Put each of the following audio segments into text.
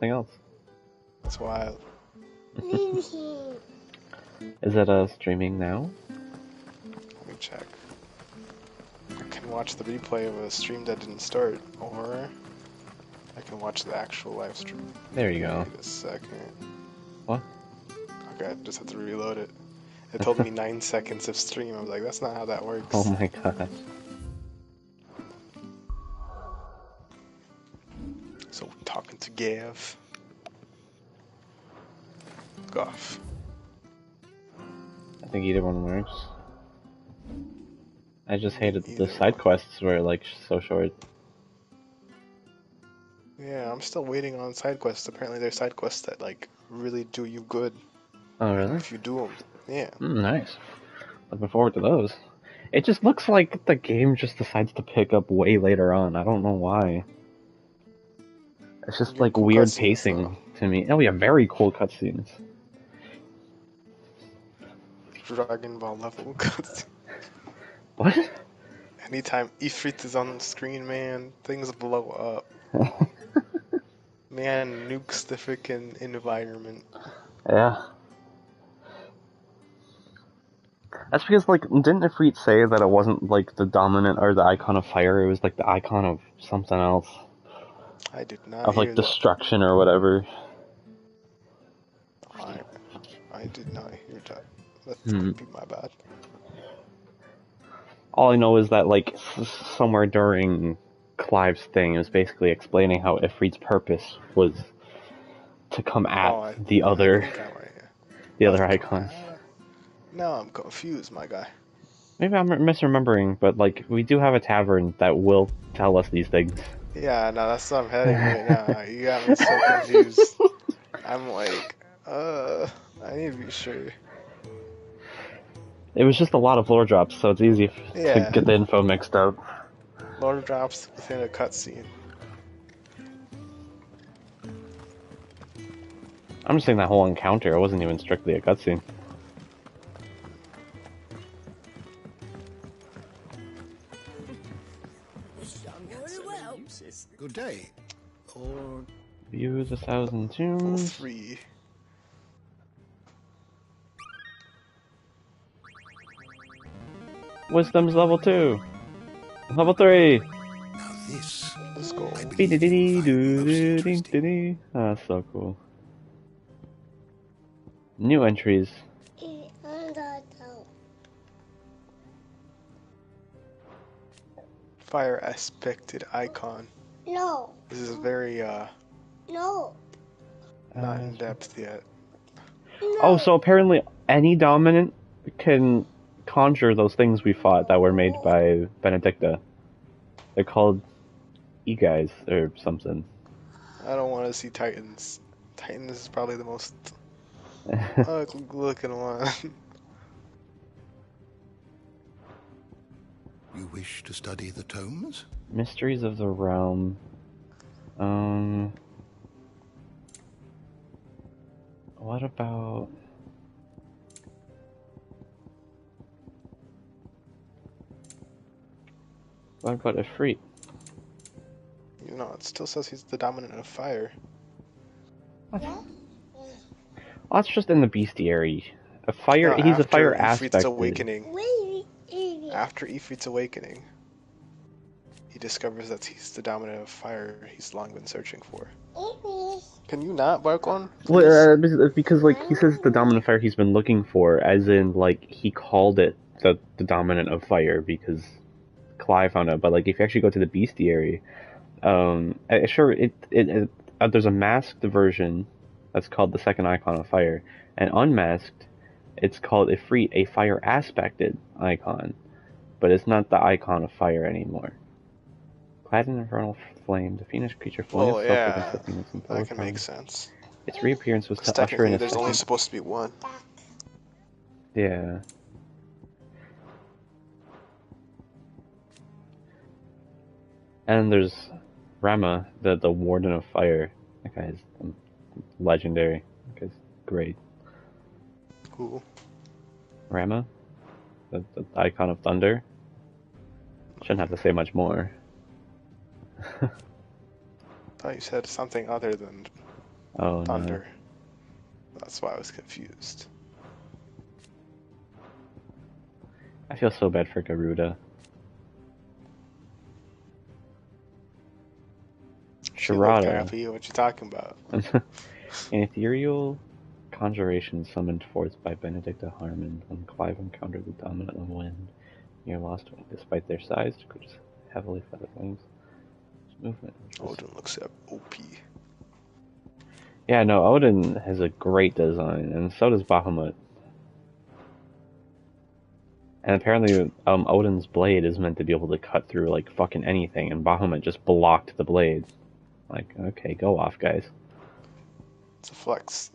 nothing else. That's wild. Is it streaming now? Let me check. I can watch the replay of a stream that didn't start, or I can watch the actual live stream. There you go. Wait a second. What? Okay, I just had to reload it. It told me 9 seconds of stream. I was like, that's not how that works. Oh my gosh. So we're talking to Gav. Goff. I think either one works. I just hated the Either side one. quests were like so short. Yeah, I'm still waiting on side quests. Apparently there's side quests that like really do you good Oh really? if you do them. Yeah. Nice. Looking forward to those. It just looks like the game just decides to pick up way later on. I don't know why. It's just like Cool weird cutscenes, pacing to me. Oh yeah, very cool cutscenes. Dragon Ball level cutscene. What? Anytime Ifrit is on the screen, man, things blow up. Man nukes the freaking environment. Yeah. That's because, like, didn't Ifrit say that it wasn't, like, the dominant or the icon of fire, it was, like, the icon of something else? I did not Of, like, hear that. destruction or whatever. I did not hear that. That's gonna be my bad. All I know is that, like, somewhere during Clive's thing, it was basically explaining how Ifrit's purpose was to come at the other icon. Now I'm confused, my guy. Maybe I'm misremembering, but, like, we do have a tavern that will tell us these things. Yeah, no, that's what I'm heading right now. You got me so confused. I'm like, I need to be sure. It was just a lot of lore drops, so it's easy to get the info mixed up. Lore drops within a cutscene. I'm just saying that whole encounter, it wasn't even strictly a cutscene. Good day. Or Views 1,000 tombs. 3. Wisdom's level 2. Level 3. now this. Let's go. That's so cool. New entries. Fire aspected icon. No. This is very No. not in depth yet. No. Oh, so apparently any dominant can conjure those things we fought that were made by Benedicta. They're called e-guys or something. I don't want to see Titans. Titans is probably the most ugly looking one. You wish to study the tomes? Mysteries of the Realm. What about... What about Ifrit? You know, it still says he's the dominant of fire. What? Well, that's just in the bestiary. A fire. No, he's a fire Ifrit's aspect. awakening. After Ifrit's awakening, he discovers that he's the dominant of fire he's long been searching for. Can you not bark one? Well, because like he says the dominant fire he's been looking for, as in like he called it the dominant of fire because Clive found out. But like if you actually go to the bestiary, sure there's a masked version that's called the second icon of fire, and unmasked it's called Ifrit, a fire aspected icon, but it's not the icon of fire anymore. Clad in infernal flame, the fiendish creature flings itself against the thing that's that can make sense. Its reappearance was to usher in technically a there's only supposed to be one. Yeah. And there's Rama, the Warden of Fire. That guy's legendary. That guy's great. Cool. Rama? The icon of thunder? Shouldn't have to say much more. Thought you said something other than Oh no. Thunder. That's why I was confused. I feel so bad for Garuda. She looked Sharada. happy. What you talking about? An ethereal conjuration summoned forth by Benedicta Harmon when Clive encountered the dominant of wind near Lost Wing. Despite their size, creatures heavily feathered wings. Movement. Odin looks up OP. Yeah, no, Odin has a great design, and so does Bahamut. And apparently, Odin's blade is meant to be able to cut through, like, fucking anything, and Bahamut just blocked the blade. Like, okay, go off, guys. It's a flex.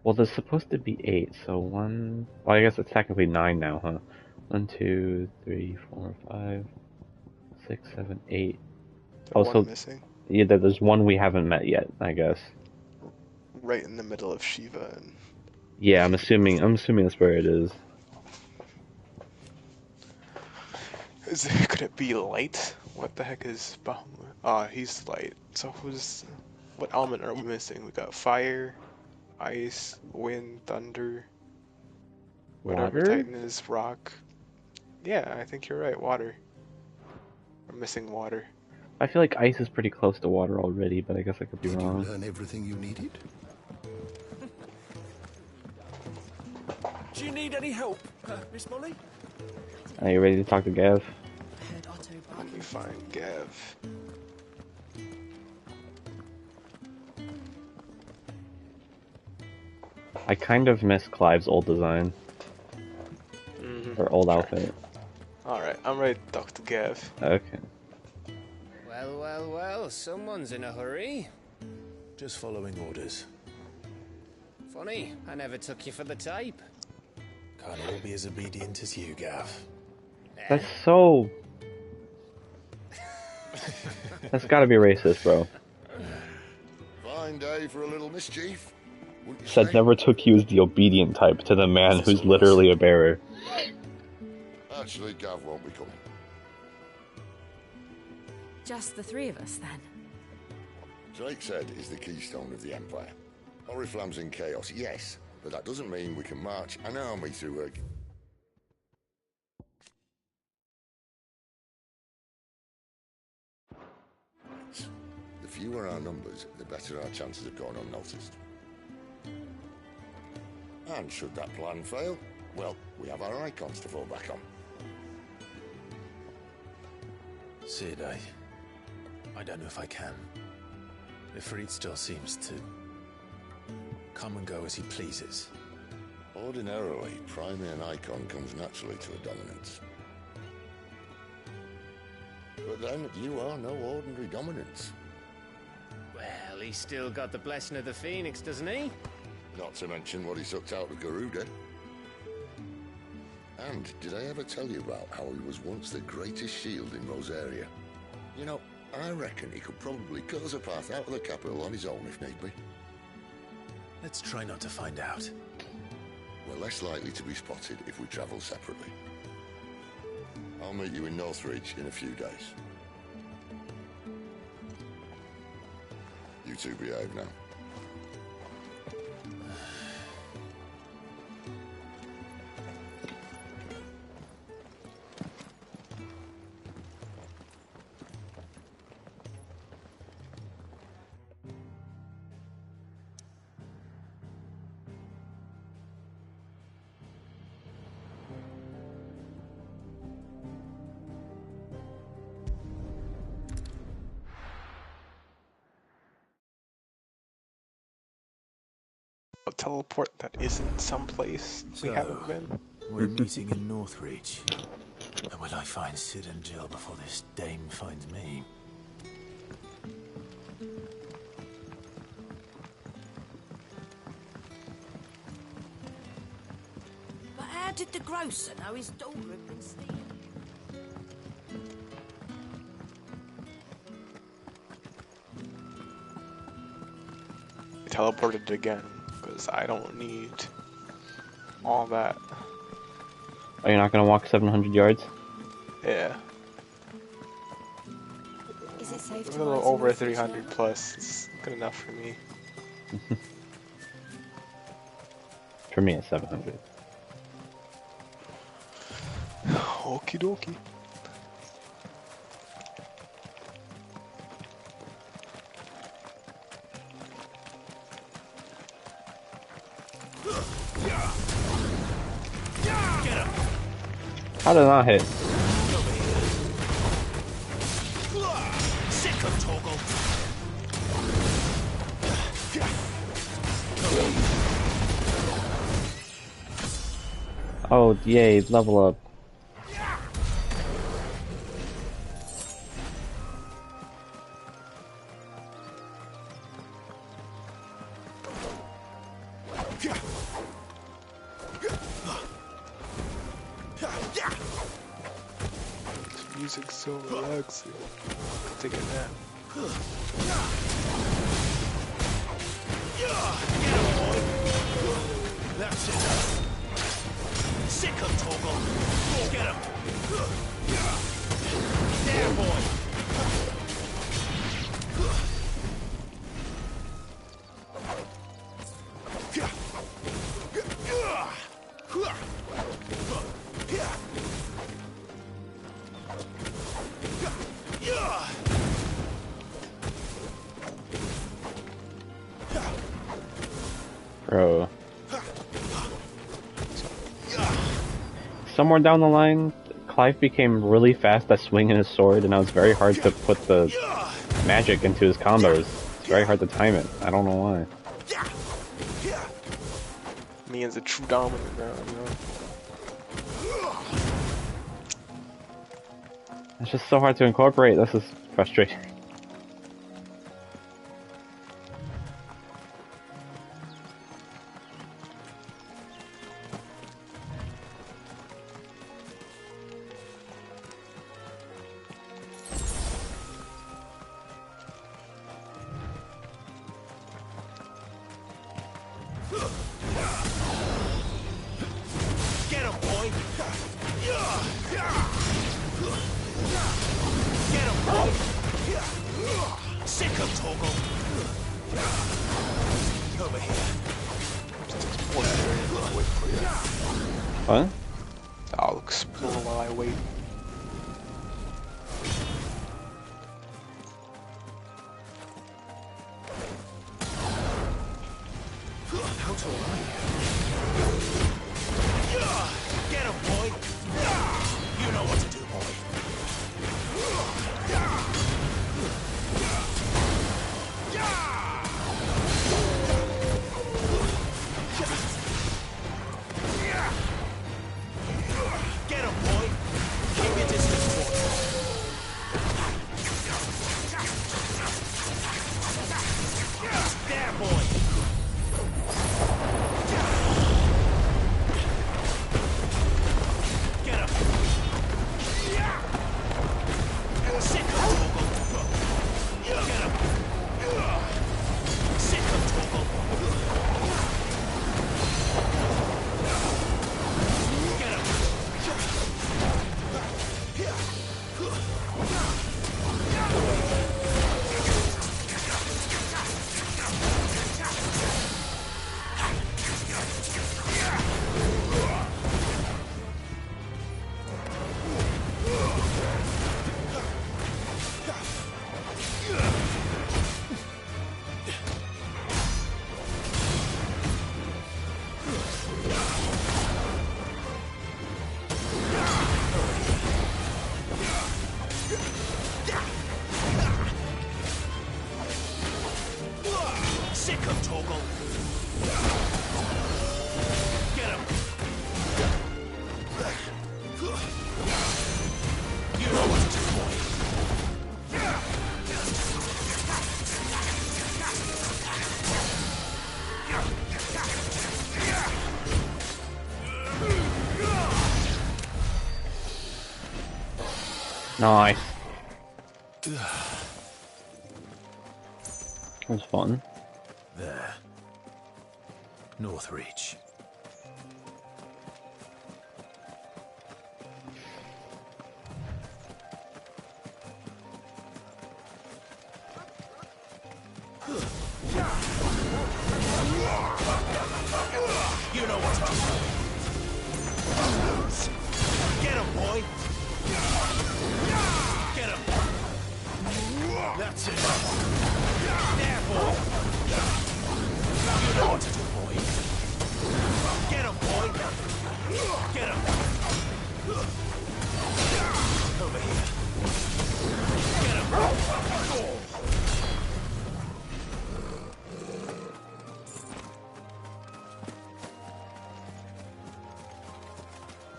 Well, there's supposed to be 8, so 1... Well, I guess it's technically 9 now, huh? 1, 2, 3, 4, 5, 6, 7, 8. Also, one missing. Yeah, there's one we haven't met yet, I guess. Right in the middle of Shiva and... Yeah, I'm assuming that's where it is. Could it be light? What the heck is Bahamut? He's light. So what element are we missing? We got fire, ice, wind, thunder. Whatever Water? Titan is, rock. Yeah, I think you're right, water. We're missing water. I feel like ice is pretty close to water already, but I guess I could be wrong. Did you learn everything you needed? Do you need any help, Miss Molly? Are you ready to talk to Gav? Let me find Gav. I kind of miss Clive's old design. Or old outfit. Alright, I'm ready to talk to Gav. Okay. Well, well, well, someone's in a hurry. Just following orders. Funny, I never took you for the type. Can't all be as obedient as you, Gav. That's so... That's gotta be racist, bro. Fine day for a little mischief. wouldn't you Said say? never took you as the obedient type to the man who's literally a bearer. Actually, Gav won't be coming. Just the three of us, then? Drake said is the keystone of the Empire. Oriflamme's in chaos, yes, but that doesn't mean we can march an army through her... The fewer our numbers, the better our chances of going unnoticed. And should that plan fail, well, we have our icons to fall back on. Sid, I don't know if I can. Ifrit still seems to come and go as he pleases. Ordinarily, priming an icon comes naturally to a dominance. But then, you are no ordinary dominance. Well, he's still got the blessing of the Phoenix, doesn't he? Not to mention what he sucked out of Garuda. And did I ever tell you about how he was once the greatest shield in Rosaria? You know, I reckon he could probably cut us a path out of the capital on his own if need be. Let's try not to find out. We're less likely to be spotted if we travel separately. I'll meet you in Northridge in a few days. You two behave now. A teleport that isn't someplace we haven't been. We're meeting in Northridge. And will I find Sid and Jill before this dame finds me? But how did the grocer know his daughter had been stealing? I teleported again, because I don't need all that. Are you not gonna walk 700 yards? Yeah. Is it safe? cave A to little rise and over reach 300 now. plus is good enough for me. For me, it's 700. Okie dokie. How did it not hit? Sick of Toggle. Oh, yay, level up. This music's so relaxing. Take a nap. That's it. Sick of Toggle. Get him. There, boy. Bro. Somewhere down the line, Clive became really fast at swinging his sword, and it was very hard to put the magic into his combos. It's very hard to time it. I don't know why. Me as a true dominant now, you know? It's just so hard to incorporate. This is frustrating. Get him, boy. Get him, boy. Sick of Toggle. Over here. What? I'll explore while I wait. How tall are you? Get him, boy. You know what to do, boy. Get him, boy. Keep your distance, boy. There, boy. Get him. Sick of Toggle. Get him. Sick of Toggle. Get him. Sick of Toggle. Get him. You know what to do, boy. Nice. That was fun. There. North Reach. You know what to do. Get him, boy. Get him. That's it. There, boy. You know what to do, boy. Get him, boy. Get him. Over here. Get him.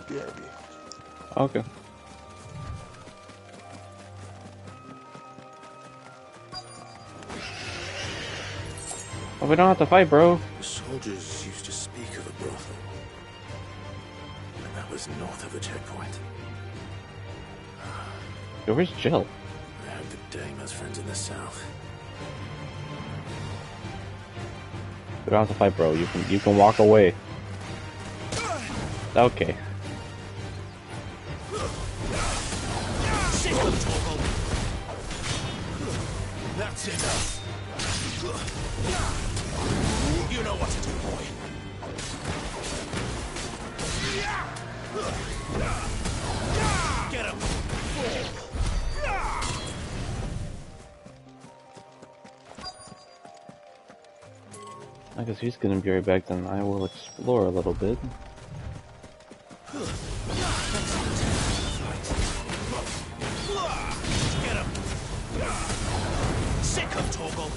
BRB. Okay. Well, we don't have to fight, bro. The soldiers used to speak of a brothel. And that was north of the checkpoint. Yo, where's Jill? I hope the dame has friends in the south. We don't have to fight, bro. You can walk away. Okay. That's enough. You know what to do, boy. Get him. I guess he's gonna be right back, then I will explore a little bit. Get him. Sick of Toggle.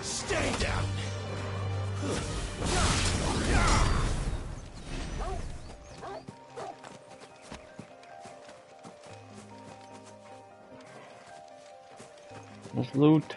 Stay down. Let's loot.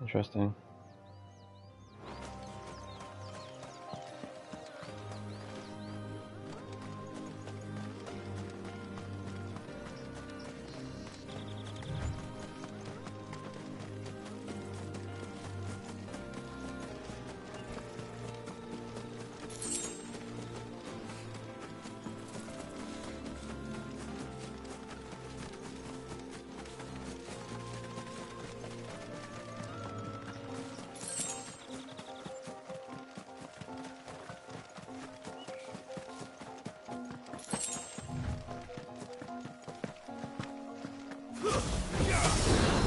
Interesting.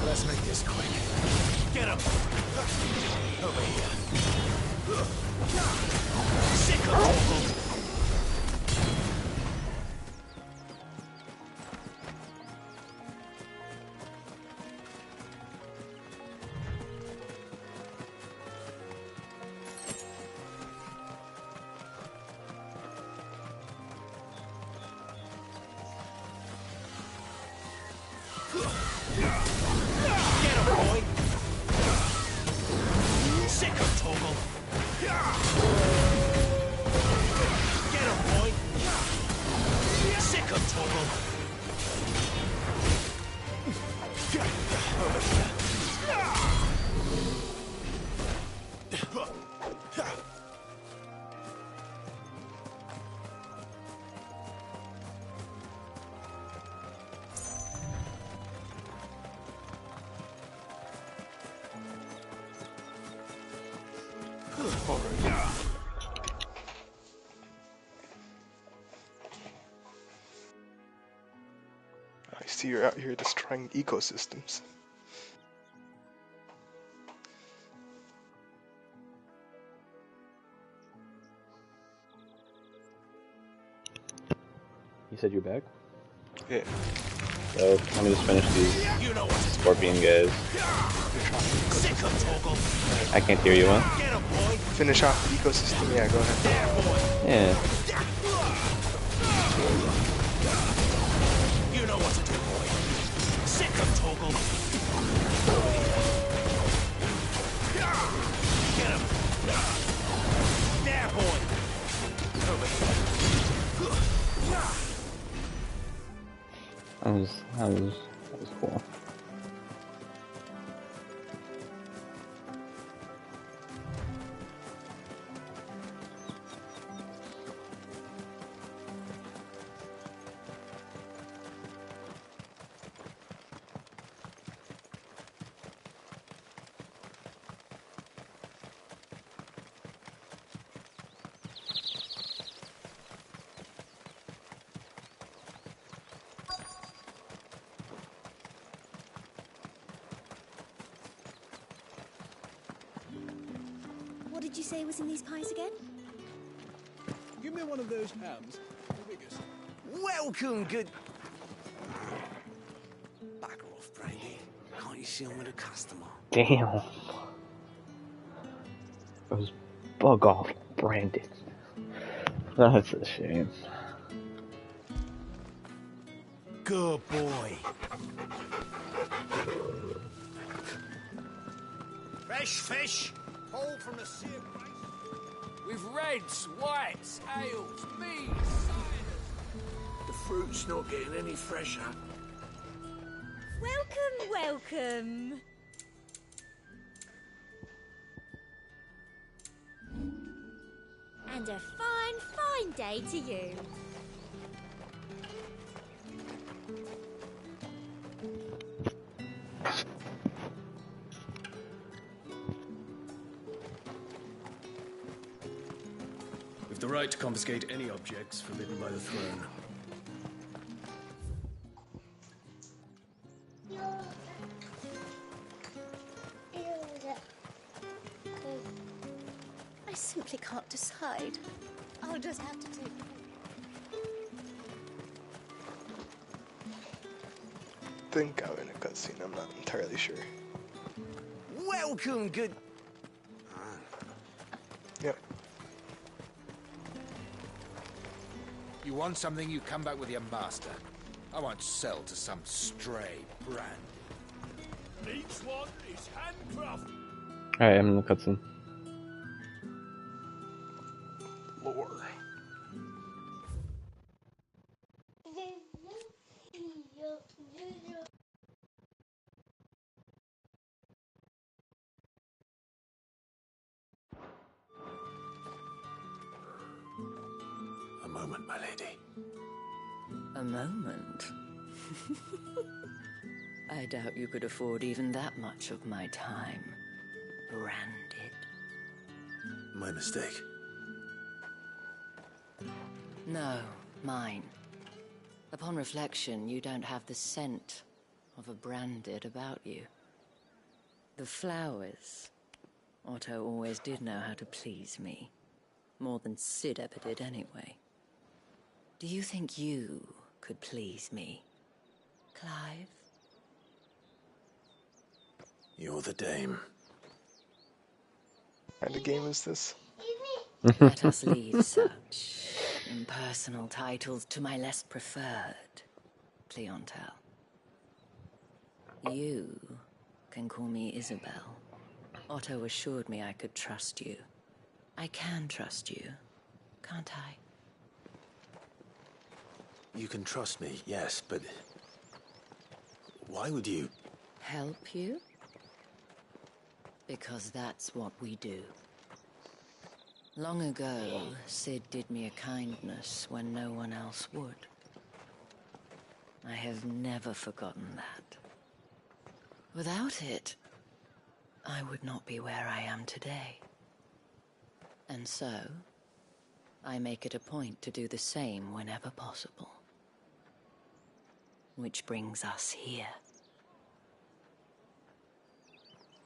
Let's make this quick. Get him. Over here. Sick of Toggle. Get him, boy! Sick of Toggle! Get him, boy! Sick of Toggle! Over here. I see you're out here destroying ecosystems. You said you're back? Yeah. So, let me just finish these scorpion guys. Sick of Toggle! I can't hear you, huh? Get him, boy! Finish off the ecosystem. Yeah, go ahead. There, boy! Yeah. You know what to do, boy. Sick of Toggle. Get him. There, boy. Over here. That was cool. What did you say was in these pies again? Give me one of those hams. The biggest. Welcome, good... Back off, Brandy. Can't you see I'm with a customer? Damn. It was bug off, Brandon. That's a shame. Good boy. Fresh fish, pulled from the sea of grace. With reds, whites, ales, meads, ciders. The fruit's not getting any fresher. Welcome, welcome. And a fine, fine day to you. With the right to confiscate any objects forbidden by the throne. I simply can't decide. I'll just have to take it. I think I'm in a cutscene, I'm not entirely sure. Welcome, good... Yep. You want something, you come back with your master. I won't sell to some stray brand. Each one is handcrafted. Alright, I'm in the cutscene. Lore. A moment, my lady. A moment? I doubt you could afford even that much of my time. Branded. My mistake. No, mine. Upon reflection, you don't have the scent of a branded about you. The flowers. Otto always did know how to please me. More than Sid ever did anyway. Do you think you could please me, Clive? You're the dame. What kind of game is this? Let us leave such impersonal titles to my less preferred clientele. You can call me Isabel. Otto assured me I could trust you. I can trust you, can't I? You can trust me, yes, but... why would you... Help you? Because that's what we do. Long ago, Sid did me a kindness when no one else would. I have never forgotten that. Without it, I would not be where I am today. And so, I make it a point to do the same whenever possible. Which brings us here.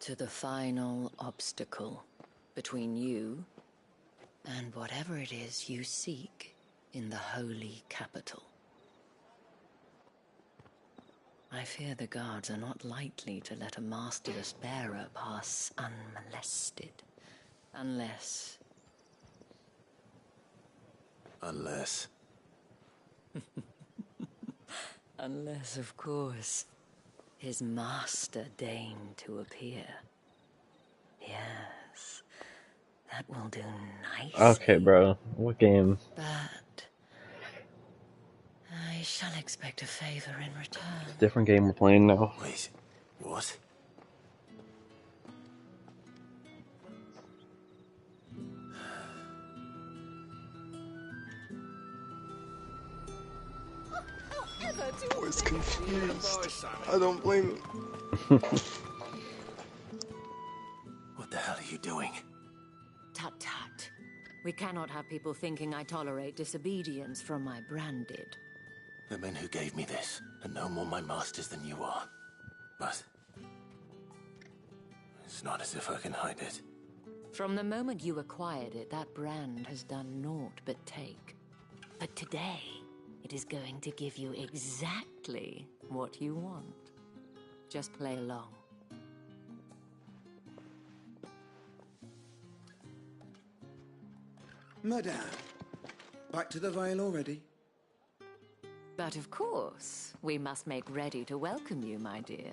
To the final obstacle between you and whatever it is you seek in the holy capital. I fear the guards are not likely to let a masterless bearer pass unmolested. Unless... Unless... Unless, of course, his master deigned to appear. Yes, that will do nicely. Okay, bro. What game? But I I shall expect a favor in return. It's a different game we're playing now. Wait, what? I was confused. I don't blame him. What the hell are you doing? Tut tut. We cannot have people thinking I tolerate disobedience from my branded. The men who gave me this are no more my masters than you are. But it's not as if I can hide it. From the moment you acquired it, that brand has done naught but take. But today, it is going to give you exactly what you want. Just play along. Madame, back to the Vale already? But of course, we must make ready to welcome you, my dear.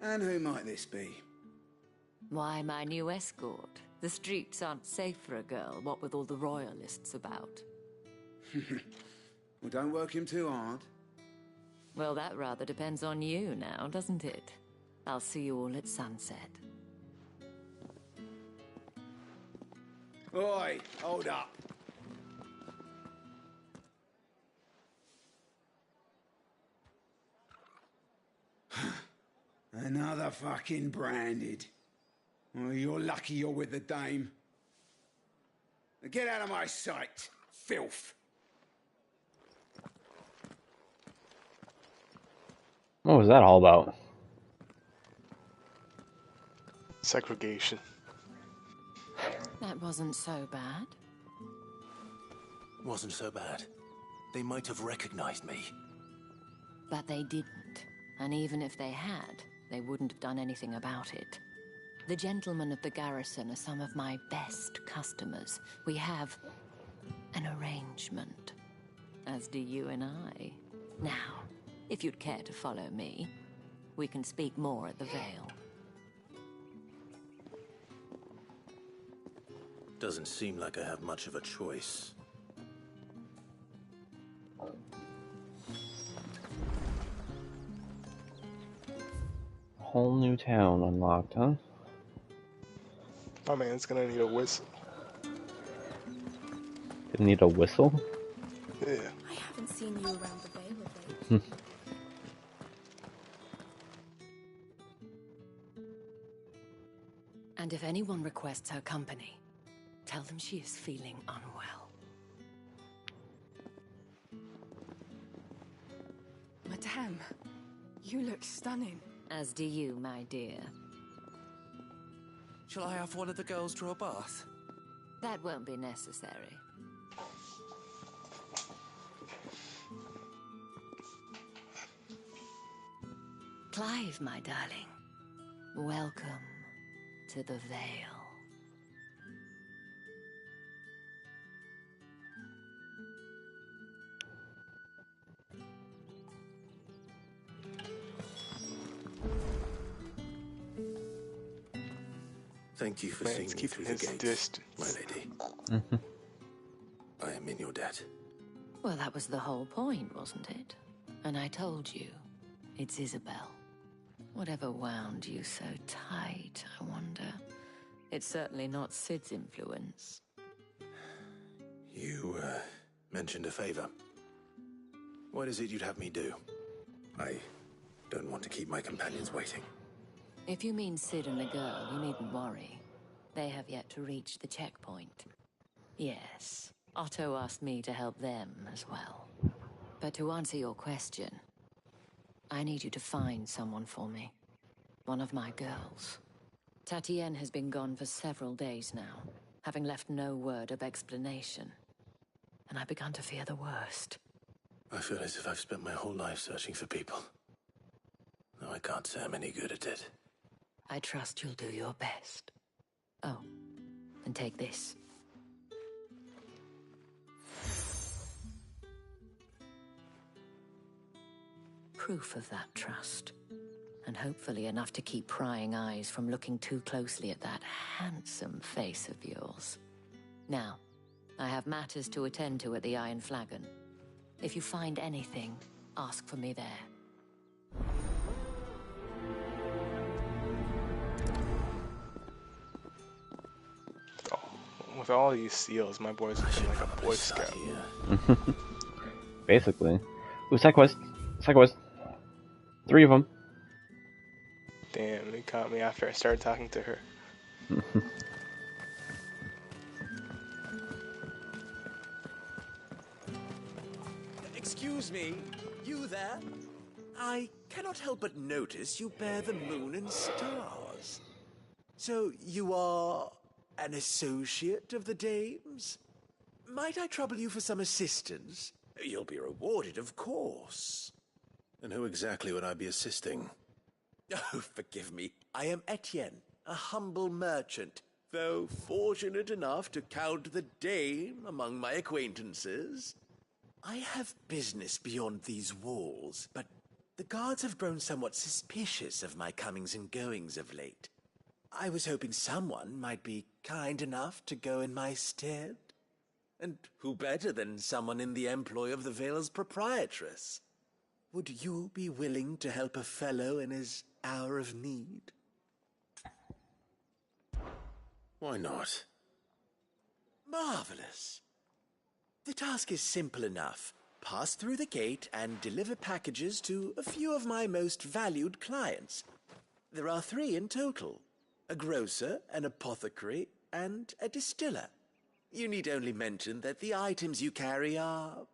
And who might this be? Why, my new escort. The streets aren't safe for a girl, what with all the royalists about. Well, don't work him too hard. Well, that rather depends on you now, doesn't it? I'll see you all at sunset. Oi, hold up. Another fucking branded. Well, you're lucky you're with the dame. Now get out of my sight, filth. What was that all about? Segregation. That wasn't so bad. Wasn't so bad. They might have recognized me. But they didn't. And even if they had, they wouldn't have done anything about it. The gentlemen of the garrison are some of my best customers. We have an arrangement, as do you and I. Now, if you'd care to follow me, we can speak more at the Vale. Doesn't seem like I have much of a choice. Whole new town unlocked, huh? My man's gonna need a whistle. Gonna need a whistle? Yeah. I haven't seen you around the Vale of late. And if anyone requests her company, tell them she is feeling unwell. Madame, you look stunning. As do you, my dear. Shall I have one of the girls draw a bath? That won't be necessary. Clive, my darling. Welcome to the Vale. Thank you for Man's seeing me keeping through the his gates, distance. my lady. I am in your debt. Well, that was the whole point, wasn't it? And I told you, it's Isabel. Whatever wound you so tight, I wonder. It's certainly not Sid's influence. You, mentioned a favor. What is it you'd have me do? I don't want to keep my companions waiting. If you mean Sid and the girl, you needn't worry. They have yet to reach the checkpoint. Yes, Otto asked me to help them as well. But to answer your question, I need you to find someone for me. One of my girls. Tatienne has been gone for several days now, having left no word of explanation. And I've begun to fear the worst. I feel as if I've spent my whole life searching for people. Though I can't say I'm any good at it. I trust you'll do your best. Oh, and take this. Proof of that trust. And hopefully enough to keep prying eyes from looking too closely at that handsome face of yours. Now, I have matters to attend to at the Iron Flagon. If you find anything, ask for me there. With all these seals, my boy's looking like a Boy Scout. Basically. Ooh, side quest. Side quest. 3 of them. Damn, he caught me after I started talking to her. Excuse me, you there? I cannot help but notice you bear the moon and stars. So you are an associate of the dames? Might I trouble you for some assistance? You'll be rewarded, of course. And who exactly would I be assisting? Oh, forgive me. I am Etienne, a humble merchant, though fortunate enough to count the dame among my acquaintances. I have business beyond these walls, but the guards have grown somewhat suspicious of my comings and goings of late. I was hoping someone might be kind enough to go in my stead. And who better than someone in the employ of the Vale's proprietress? Would you be willing to help a fellow in his hour of need? Why not? Marvelous. The task is simple enough. Pass through the gate and deliver packages to a few of my most valued clients. There are 3 in total: a grocer, an apothecary, and a distiller. You need only mention that the items you carry are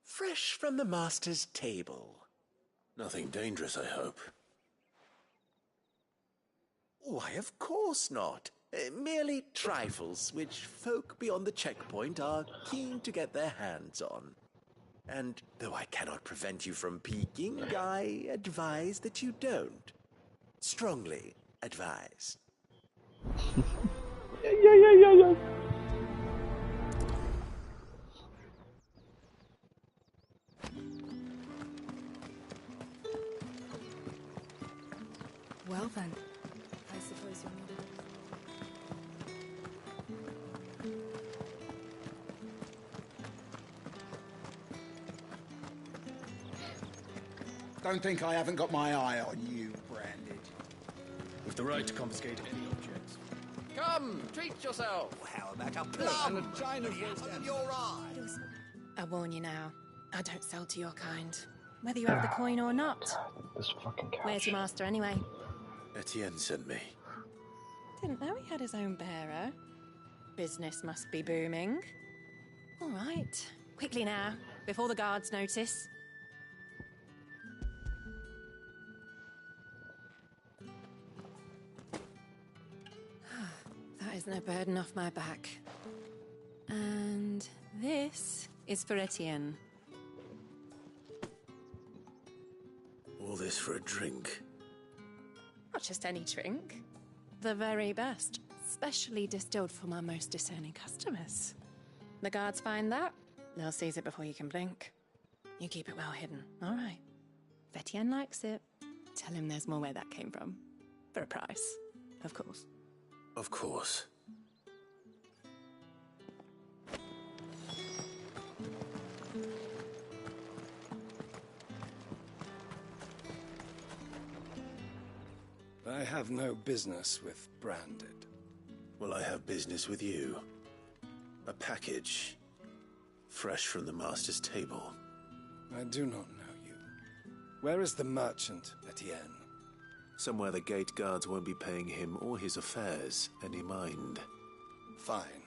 fresh from the master's table. Nothing dangerous, I hope. Why, of course not. Merely trifles which folk beyond the checkpoint are keen to get their hands on. And though I cannot prevent you from peeking, I advise that you don't. Strongly advise. Yeah. Well then, I suppose you're not. Don't think I haven't got my eye on you, Branded. With the right to confiscate any objects. Come, treat yourself. How about a plum? And a china Open your eyes. I warn you now, I don't sell to your kind. Whether you have the coin or not. This fucking couch. Where's your master anyway? Etienne sent me. Didn't know he had his own bearer. Business must be booming. All right, quickly now, before the guards notice. That is no burden off my back. And this is for Etienne. All this for a drink. Not just any drink. The very best. Specially distilled for my most discerning customers. The guards find that, they'll seize it before you can blink. You keep it well hidden, all right? If Etienne likes it, tell him there's more where that came from. For a price, of course. Of course. I have no business with Branded. Well, I have business with you. A package. Fresh from the master's table. I do not know you. Where is the merchant, Etienne? Somewhere the gate guards won't be paying him or his affairs any mind. Fine.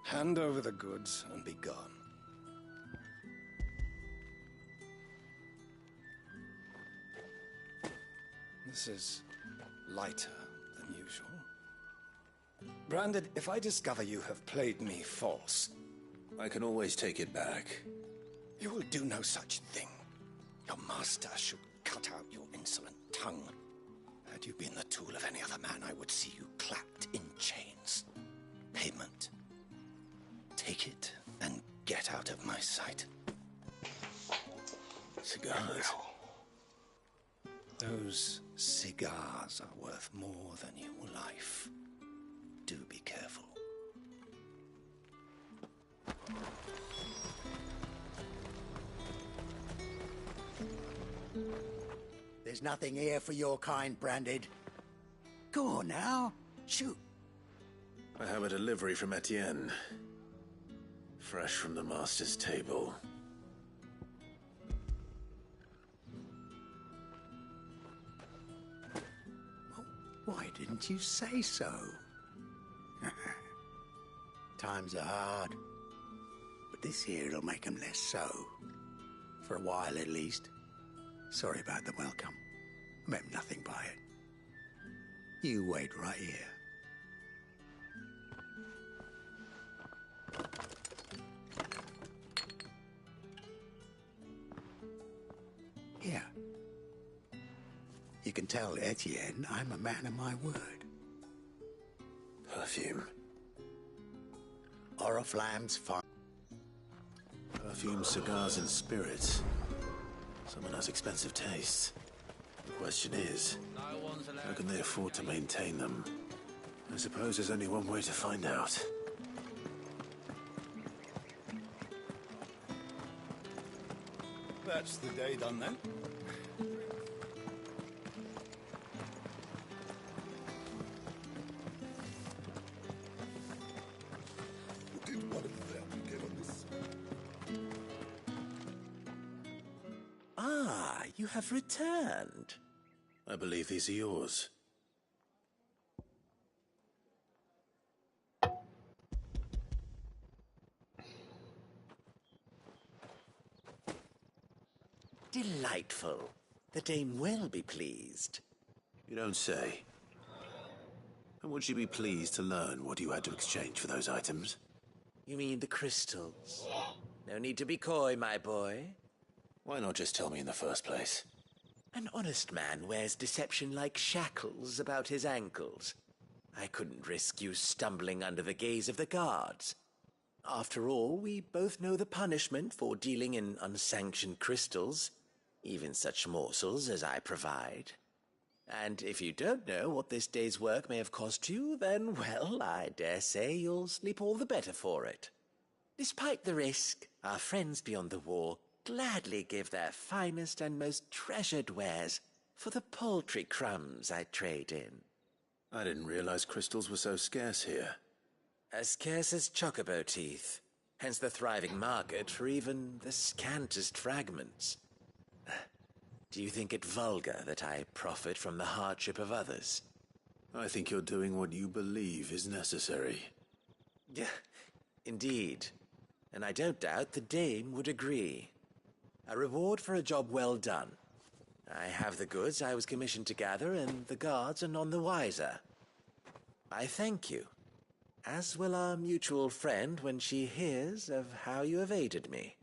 Hand over the goods and be gone. This is lighter than usual. Branded, if I discover you have played me false... I can always take it back. You will do no such thing. Your master should cut out your insolent tongue. Had you been the tool of any other man, I would see you clapped in chains. Payment. Take it and get out of my sight. Cigars. Those cigars are worth more than your life. Do be careful. There's nothing here for your kind, Branded. Go on now. Shoot. I have a delivery from Etienne. Fresh from the master's table. Why didn't you say so? Times are hard. But this here'll make 'em less so. For a while, at least. Sorry about the welcome. I meant nothing by it. You wait right here. Here. You can tell Etienne I'm a man of my word. Perfume. Oriflamme's fine. Perfume, cigars, and spirits. Someone has expensive tastes. The question is, how can they afford to maintain them? I suppose there's only one way to find out. That's the day done then. Ah, you have returned. I believe these are yours. Delightful. The dame will be pleased. You don't say. And would she be pleased to learn what you had to exchange for those items? You mean the crystals? No need to be coy, my boy. Why not just tell me in the first place? An honest man wears deception like shackles about his ankles. I couldn't risk you stumbling under the gaze of the guards. After all, we both know the punishment for dealing in unsanctioned crystals, even such morsels as I provide. And if you don't know what this day's work may have cost you, then, well, I dare say you'll sleep all the better for it. Despite the risk, our friends beyond the wall gladly give their finest and most treasured wares for the paltry crumbs I trade in. I didn't realize crystals were so scarce here. As scarce as chocobo teeth, hence the thriving market for even the scantest fragments. Do you think it vulgar that I profit from the hardship of others? I think you're doing what you believe is necessary. Yeah, indeed. And I don't doubt the dame would agree. A reward for a job well done. I have the goods I was commissioned to gather, and the guards are none the wiser. I thank you, as will our mutual friend when she hears of how you have aided me.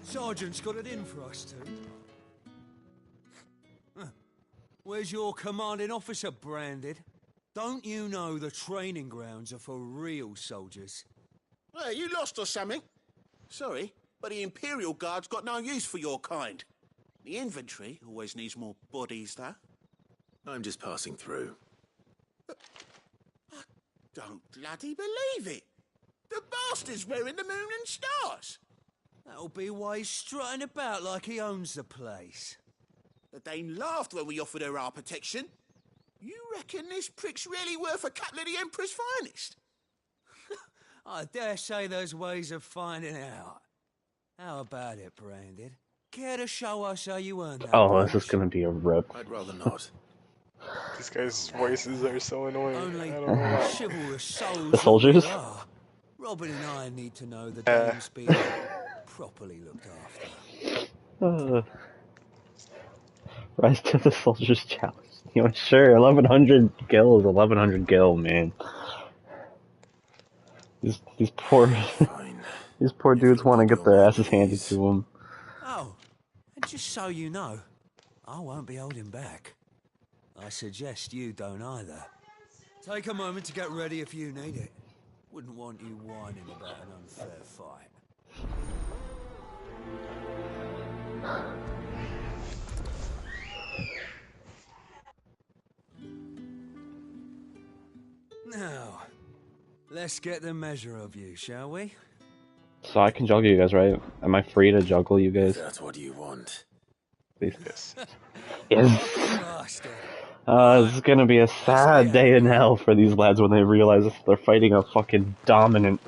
Sergeant's got it in for us two. Where's your commanding officer, Branded? Don't you know the training grounds are for real soldiers? Hey, you lost or something? Sorry, but the Imperial Guard's got no use for your kind. The infantry always needs more bodies, though. I'm just passing through. I don't bloody believe it. The bastard's wearing the moon and stars. That'll be why he's strutting about like he owns the place. The dame laughed when we offered her our protection. You reckon this prick's really worth a couple of the Emperor's finest? I dare say there's ways of finding out. How about it, Branded? Care to show us how you earn that? Oh, this is gonna be a rip. I'd rather not. These guys' voices are so annoying. Only I don't know why. chivalrous souls. The soldiers? Robin and I need to know the dame's being properly looked after. Rise to the soldier's challenge. You know, sure, 1100 gil is 1100 gil, man. These poor. Fine. These poor dudes want to get their asses handed to them. Oh, and just so you know, I won't be holding back. I suggest you don't either. Take a moment to get ready if you need it. Wouldn't want you whining about an unfair fight. Now, let's get the measure of you, shall we? So I can juggle you guys, right? Am I free to juggle you guys? If that's what you want. Yes. Yes. This is gonna be a sad day in hell for these lads when they realize they're fighting a fucking dominant.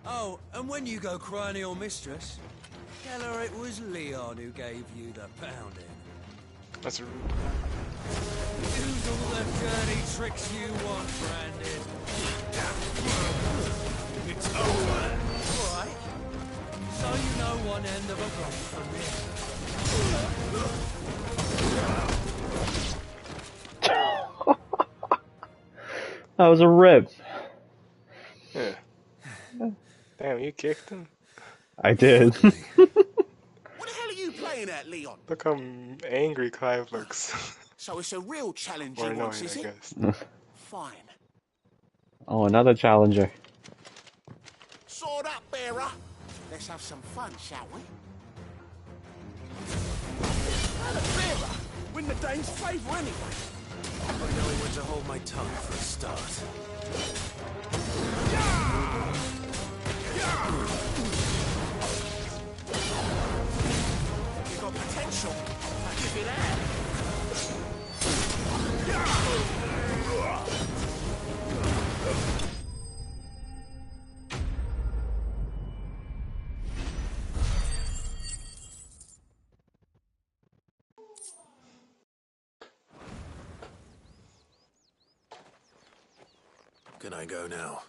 Oh, and when you go crying to your mistress, tell her it was Leon who gave you the pounding. That's rude. Use all the dirty tricks you want, Brandon. It's over. Alright. So you know one end of a rope from That was a rip. Yeah. Damn, you kicked him? I did. What the hell are you playing at, Leon? Look how angry Clive looks. So it's a real challenge Or he wants, annoying, is I it? guess. Fine. Oh, another challenger. Sword up, bearer. Let's have some fun, shall we? Bearer! Win the Dane's favour anyway. I know when to hold my tongue for a start. You got potential. I give you that. Can I go now?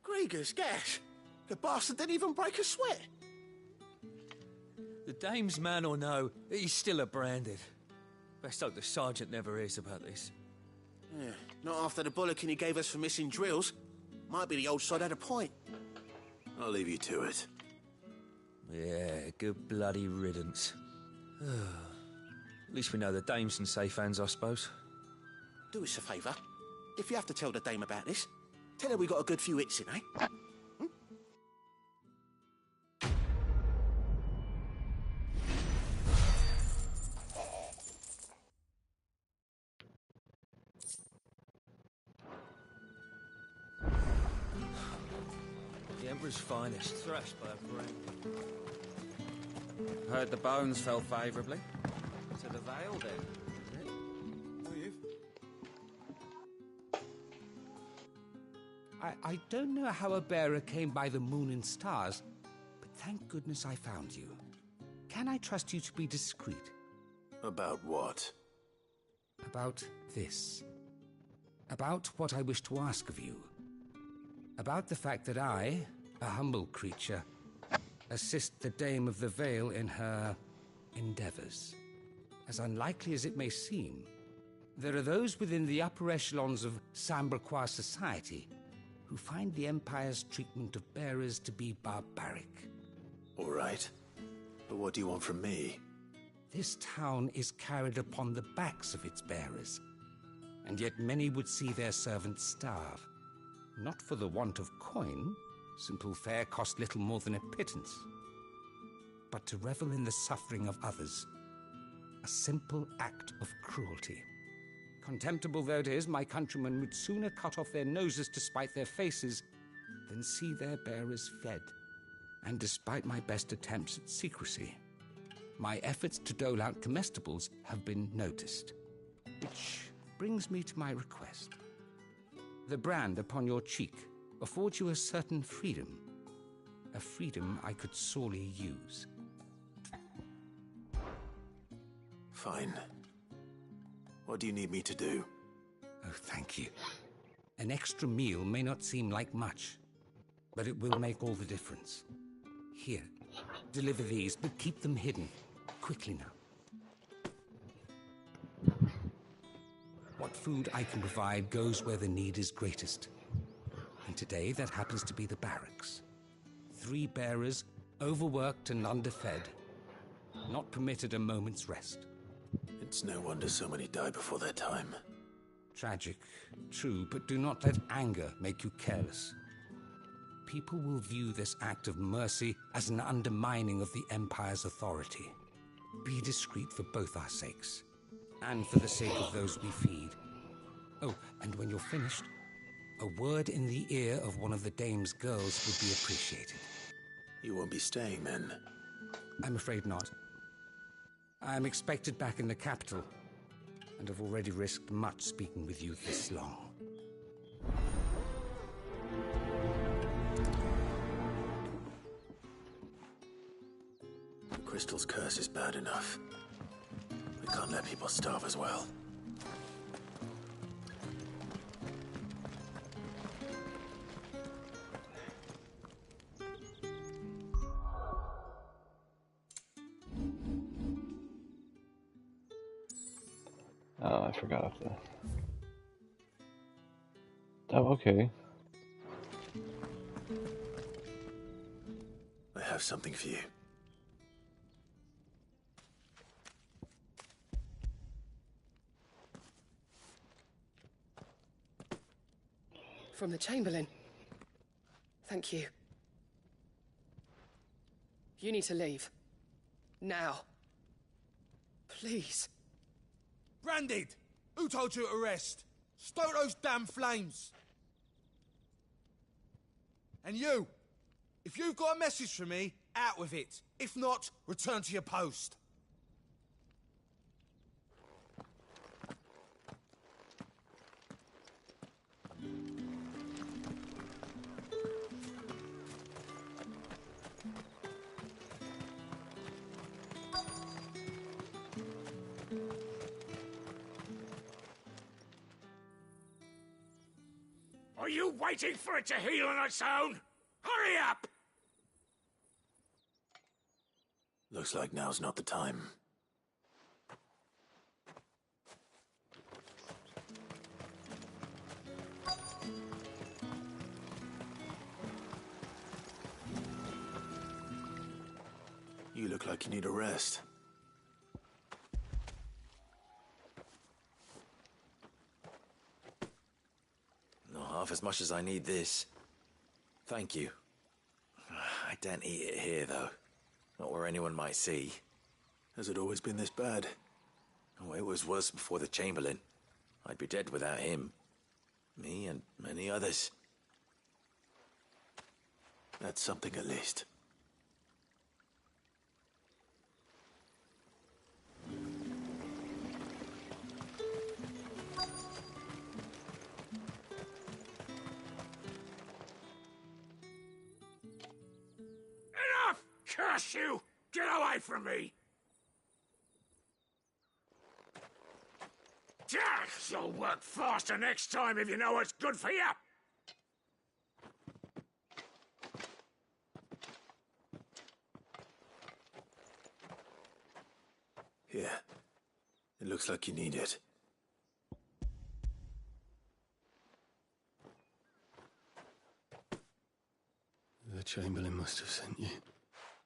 Grieger's gas. The bastard didn't even break a sweat. The dame's man or no, he's still a branded. Best hope the sergeant never hears about this. Yeah, not after the bullocking he gave us for missing drills. Might be the old sod had a point. I'll leave you to it. Yeah, good bloody riddance. At least we know the dame's in safe hands, I suppose. Do us a favour. If you have to tell the dame about this, tell her we got a good few hits in, eh? The Emperor's finest, thrashed by a brain. Heard the bones fell favourably. To the Vale, then, is it? I don't know how a bearer came by the moon and stars, but thank goodness I found you. Can I trust you to be discreet? About what? About this. About what I wish to ask of you. About the fact that I, a humble creature, assist the Dame of the Vale in her endeavors. As unlikely as it may seem, there are those within the upper echelons of Samberquois society who find the Empire's treatment of bearers to be barbaric. All right. But what do you want from me? This town is carried upon the backs of its bearers, and yet many would see their servants starve. Not for the want of coin, simple fare cost little more than a pittance, but to revel in the suffering of others, a simple act of cruelty. Contemptible though it is, my countrymen would sooner cut off their noses to spite their faces than see their bearers fed. And despite my best attempts at secrecy, my efforts to dole out comestibles have been noticed. Which brings me to my request. The brand upon your cheek affords you a certain freedom. A freedom I could sorely use. Fine. What do you need me to do? Oh, thank you. An extra meal may not seem like much, but it will make all the difference. Here, deliver these, but keep them hidden. Quickly now. What food I can provide goes where the need is greatest. And today, that happens to be the barracks. 3 bearers, overworked and underfed, not permitted a moment's rest. It's no wonder so many die before their time. Tragic, true, but do not let anger make you careless. People will view this act of mercy as an undermining of the Empire's authority. Be discreet for both our sakes, and for the sake of those we feed. Oh, and when you're finished, a word in the ear of one of the dame's girls would be appreciated. You won't be staying, then? I'm afraid not. I'm expected back in the capital, and have already risked much speaking with you this long. The crystal's curse is bad enough. We can't let people starve as well. Oh, I forgot of that. Oh, okay. I have something for you. From the Chamberlain. Thank you. You need to leave. Now. Please. Branded! Who told you to rest? Stoke those damn flames! And you! If you've got a message for me, out with it. If not, return to your post. Are you waiting for it to heal on its own? Hurry up! Looks like now's not the time. You look like you need a rest. Not half as much as I need this. Thank you. I daren't eat it here, though. Not where anyone might see. Has it always been this bad? Oh, it was worse before the Chamberlain. I'd be dead without him. Me and many others. That's something at least. Enough! Curse you! Get away from me! You'll work faster next time if you know what's good for you! Here. It looks like you need it. The Chamberlain must have sent you,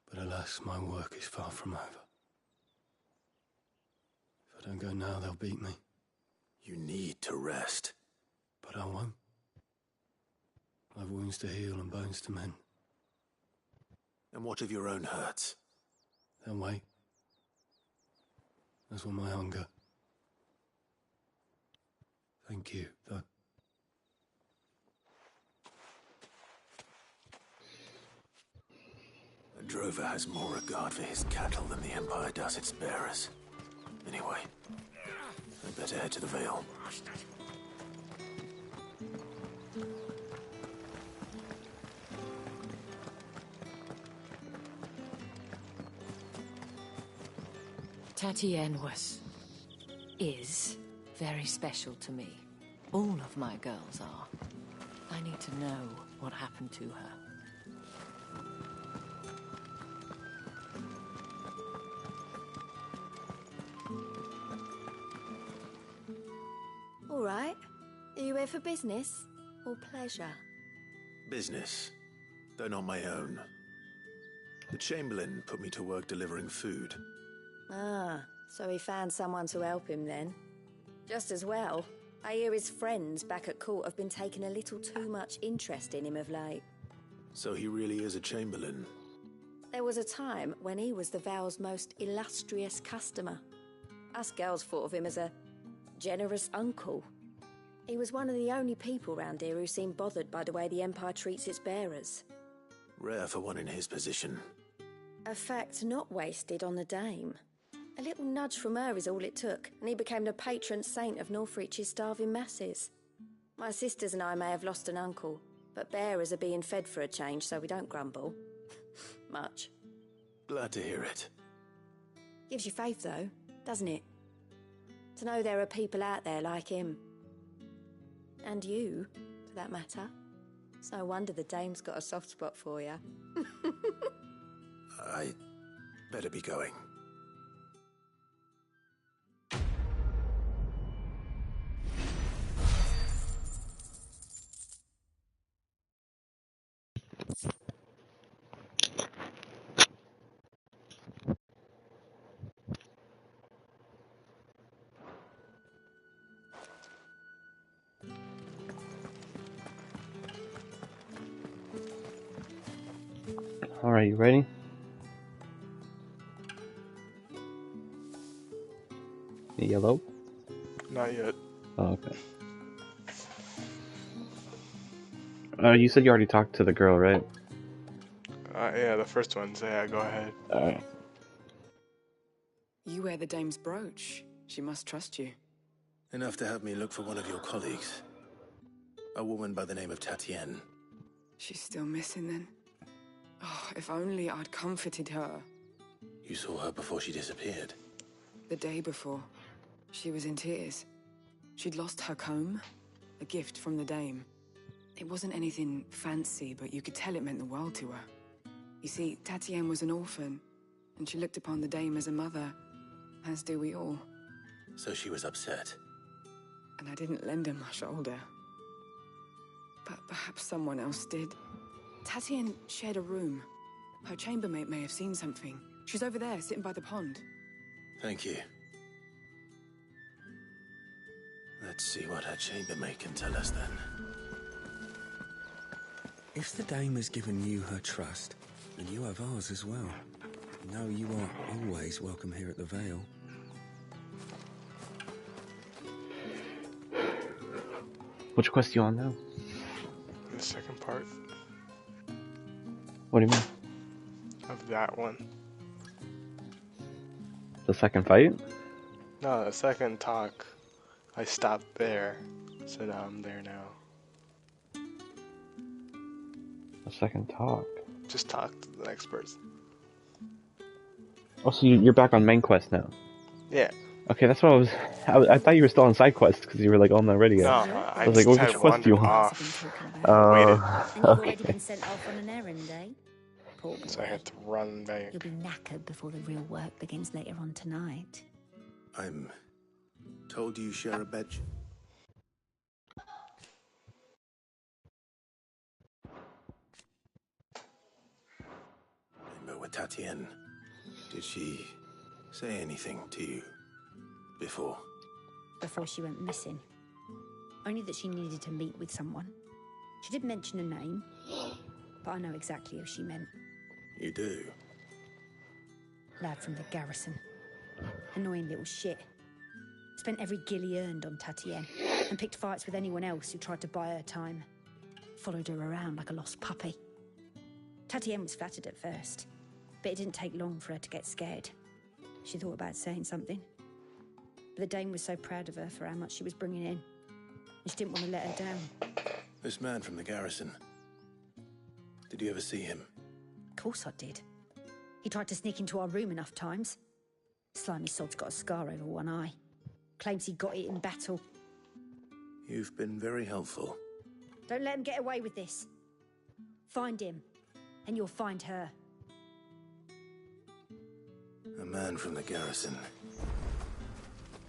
but alas, my work is far from over. If I don't go now, they'll beat me. You need to rest. But I won't. I've wounds to heal and bones to mend. And what of your own hurts? They'll wait. As will my hunger. Thank you, though. A drover has more regard for his cattle than the Empire does its bearers. Anyway, I'd better head to the Vale. Tatienne is very special to me. All of my girls are. I need to know what happened to her. right. Are you here for business or pleasure? Business, though not my own. The Chamberlain put me to work delivering food. Ah, so he found someone to help him then. Just as well. I hear his friends back at court have been taking a little too much interest in him of late. So he really is a Chamberlain. There was a time when he was the Vale's most illustrious customer. Us girls thought of him as a generous uncle. He was one of the only people round here who seemed bothered by the way the Empire treats its bearers. Rare for one in his position. A fact not wasted on the Dame. A little nudge from her is all it took, and he became the patron saint of Northreach's starving masses. My sisters and I may have lost an uncle, but bearers are being fed for a change, so we don't grumble. Much. Glad to hear it. Gives you faith, though, doesn't it? To know there are people out there like him. And you, for that matter. It's no wonder the Dame's got a soft spot for you. I better be going. Alright, you ready? Yellow? Not yet. Oh, okay. You said you already talked to the girl, right? Yeah, the first one. So yeah, go ahead. Alright. You wear the Dame's brooch. She must trust you. Enough to have me look for one of your colleagues. A woman by the name of Tatienne. She's still missing then. Oh, if only I'd comforted her. You saw her before she disappeared. The day before. She was in tears. She'd lost her comb, a gift from the Dame. It wasn't anything fancy, but you could tell it meant the world to her. You see, Tatienne was an orphan, and she looked upon the Dame as a mother, as do we all. So she was upset. And I didn't lend her my shoulder. But perhaps someone else did. Tatienne shared a room. Her chambermaid may have seen something. She's over there, sitting by the pond. Thank you. Let's see what her chambermaid can tell us then. If the Dame has given you her trust, then you have ours as well. No, you are always welcome here at the Vale. Which quest are you on now? The second part. What do you mean? Of that one. The second fight? No, the second talk. I stopped there, so now I'm there now. The second talk? Just talk to the next person. Oh, so you're back on main quest now? Yeah. Okay, that's what I thought you were still on side quest because you were like, oh, I'm not ready yet. No, I was like, well, which quest do you want? And you've already Okay. been sent off on an errand, eh? Poor boy. So I had to run back. You'll be knackered before the real work begins later on tonight. I'm told you share a bed. But with Tatienne, did she say anything to you before? Before she went missing. Only that she needed to meet with someone. She did mention a name, but I know exactly who she meant. You do? Lad from the garrison. Annoying little shit. Spent every guil he earned on Tatienne, and picked fights with anyone else who tried to buy her time. Followed her around like a lost puppy. Tatienne was flattered at first, but it didn't take long for her to get scared. She thought about saying something. But the Dame was so proud of her for how much she was bringing in, and she didn't want to let her down. This man from the garrison. Did you ever see him? Of course I did. He tried to sneak into our room enough times. Slimy sod's got a scar over one eye. Claims he got it in battle. You've been very helpful. Don't let him get away with this. Find him, and you'll find her. A man from the garrison.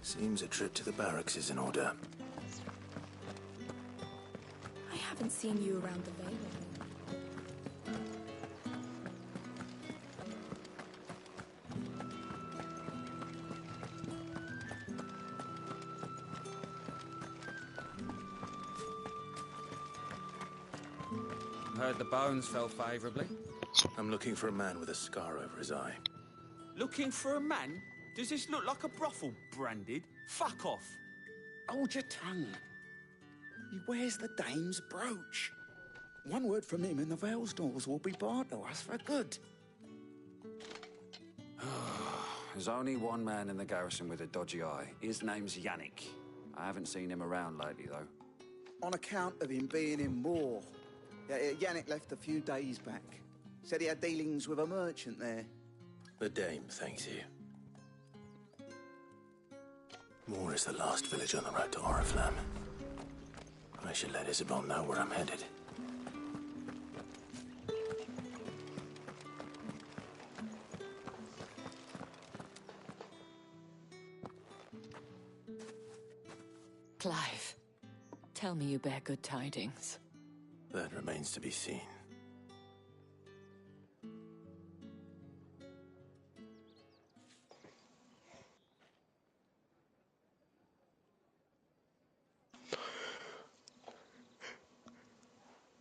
Seems a trip to the barracks is in order. Haven't seen you around the Vale. Heard the bones fell favourably. I'm looking for a man with a scar over his eye. Looking for a man? Does this look like a brothel, Branded? Fuck off. Hold your tongue. He wears the dame's brooch. One word from him and the Vale's doors will be barred to us for good. There's only one man in the garrison with a dodgy eye. His name's Yannick. I haven't seen him around lately, though. On account of him being in war. Yannick left a few days back. Said he had dealings with a merchant there. The dame thanks you. Moor is the last village on the road to Oriflamme. I should let Isabel know where I'm headed. Clive, tell me you bear good tidings. That remains to be seen.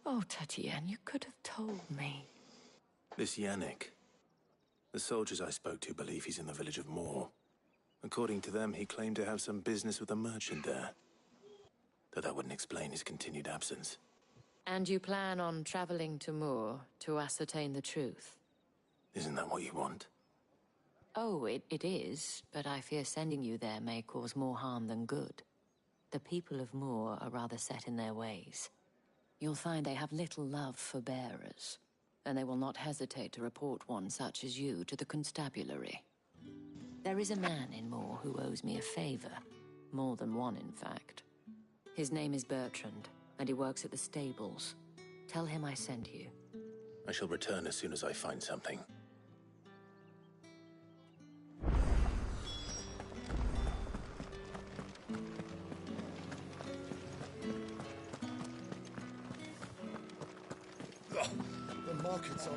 Oh, Tatienne, you could have told me. This Yannick. The soldiers I spoke to believe he's in the village of Moor. According to them, he claimed to have some business with a merchant there. Though that wouldn't explain his continued absence. And you plan on traveling to Moor to ascertain the truth? Isn't that what you want? Oh, it is, but I fear sending you there may cause more harm than good. The people of Moor are rather set in their ways. You'll find they have little love for bearers, and they will not hesitate to report one such as you to the constabulary. There is a man in Moor who owes me a favor. More than one, in fact. His name is Bertrand, and he works at the stables. Tell him I sent you. I shall return as soon as I find something. The markets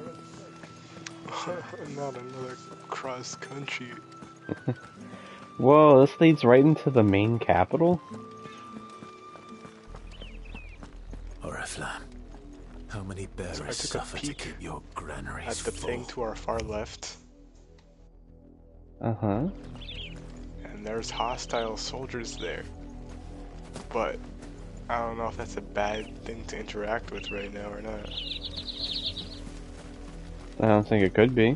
are not another cross country. Whoa, this leads right into the main capital? Oriflamme. How many bearers suffer to keep your granaries at the full? thing to our far left. Uh-huh. And there's hostile soldiers there. But I don't know if that's a bad thing to interact with right now or not. I don't think it could be.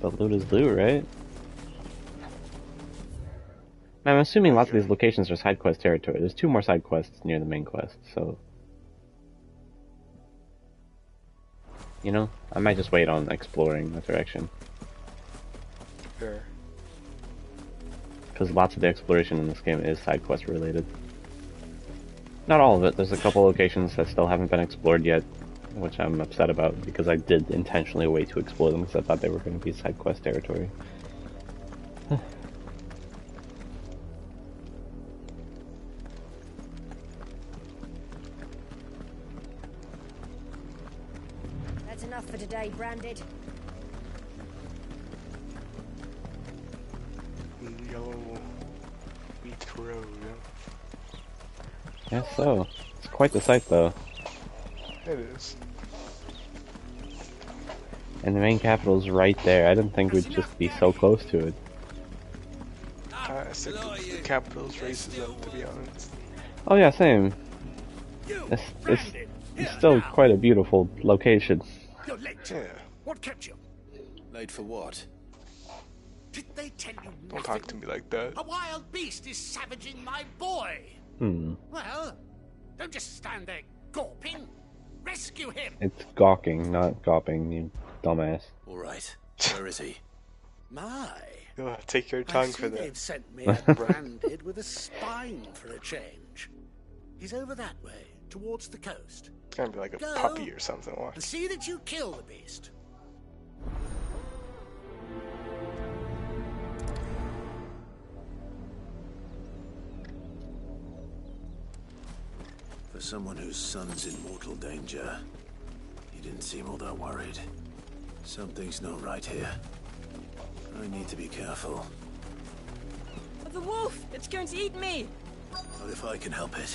But loot is loot, right? I'm assuming lots of these locations are side quest territory. There's 2 more side quests near the main quest, so... You know, I might just wait on exploring that direction. Fair. Because lots of the exploration in this game is side quest related. Not all of it. There's a couple locations that still haven't been explored yet, which I'm upset about, because I did intentionally wait to explore them because I thought they were going to be side quest territory. That's enough for today, Branded. Yellow wheat road. Yes, so. It's quite the sight, though. It is. And the main capital's right there. I didn't think we'd just be so close to it. I think the capital's racism, to be honest. Oh yeah, same. It's still quite a beautiful location. You're late. Yeah. What kept you? Late for what? Did they tell you Don't talk to me like that. A wild beast is savaging my boy. Well, don't just stand there gawping. Rescue him. It's gawking, not gawping, you dumbass. All right. Where is he? My. Take your I tongue see for that. they've sent me a Branded with a spine for a change. He's over that way, towards the coast. It's gonna be like a Go puppy or something. and see that you kill the beast. For someone whose son's in mortal danger, he didn't seem all that worried. Something's not right here. I need to be careful. The wolf! It's going to eat me! Not if I can help it.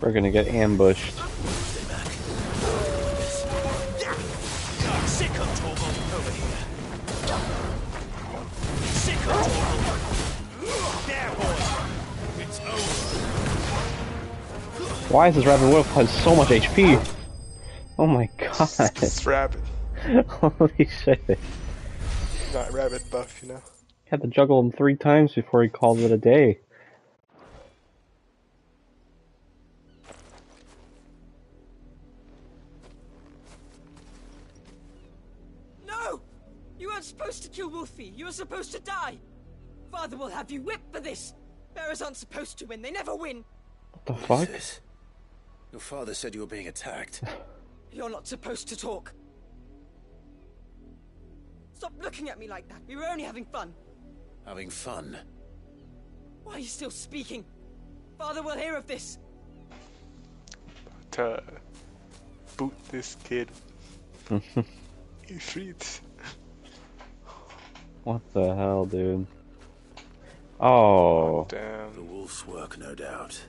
We're gonna get ambushed. Stay back. Sicko Torgal over here. Sicko Torgal. There, boy. It's over. Why is this rabid wolf has so much HP? Oh my god. It's rabbit. Holy shit. Not rabbit buff, you know. Had to juggle him 3 times before he called it a day. No! You weren't supposed to kill Wolfie. You were supposed to die. Father will have you whipped for this. Bearers aren't supposed to win. They never win. What the fuck? Your father said you were being attacked. You're not supposed to talk. Stop looking at me like that. We were only having fun. Having fun? Why are you still speaking? Father will hear of this. To boot this kid in streets. What the hell, dude? Oh. Damn. The wolf's work, no doubt.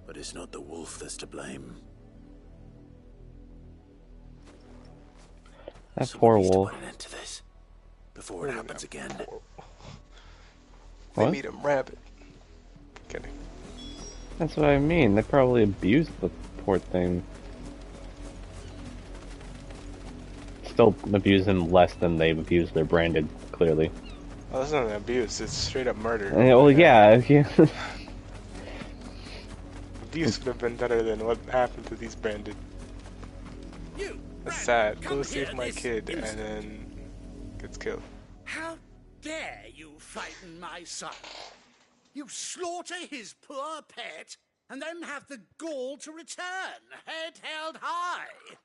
But it's not the wolf that's to blame. That poor Someone needs to wolf. put an end to this before it happens again. They What? made him rabbit. Kidding. That's what I mean. They probably abused the poor thing. Still abuse him less than they've abused their branded, clearly. Oh, that's not an abuse. It's straight up murder. Well, yeah. Abuse would have been better than what happened to these branded. That's sad. Go save my kid and then gets killed. How dare you frighten my son? You slaughter his poor pet and then have the gall to return, head held high.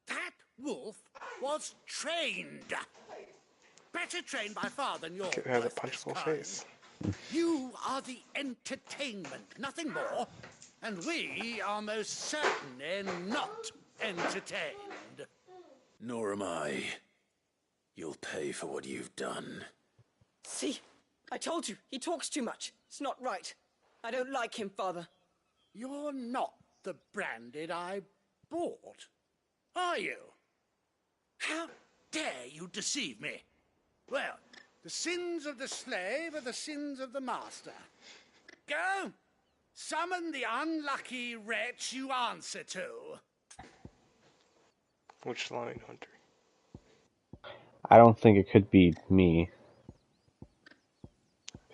That wolf was trained. Better trained by far than your Kid has a worthless punchable kind. face. You are the entertainment, nothing more. And we are most certainly not entertained. Nor am I. You'll pay for what you've done. See? I told you. He talks too much. It's not right. I don't like him, Father. You're not the branded I bought, are you? How dare you deceive me? Well, the sins of the slave are the sins of the master. Go! Summon the unlucky wretch you answer to. Which line, Hunter? I don't think it could be me.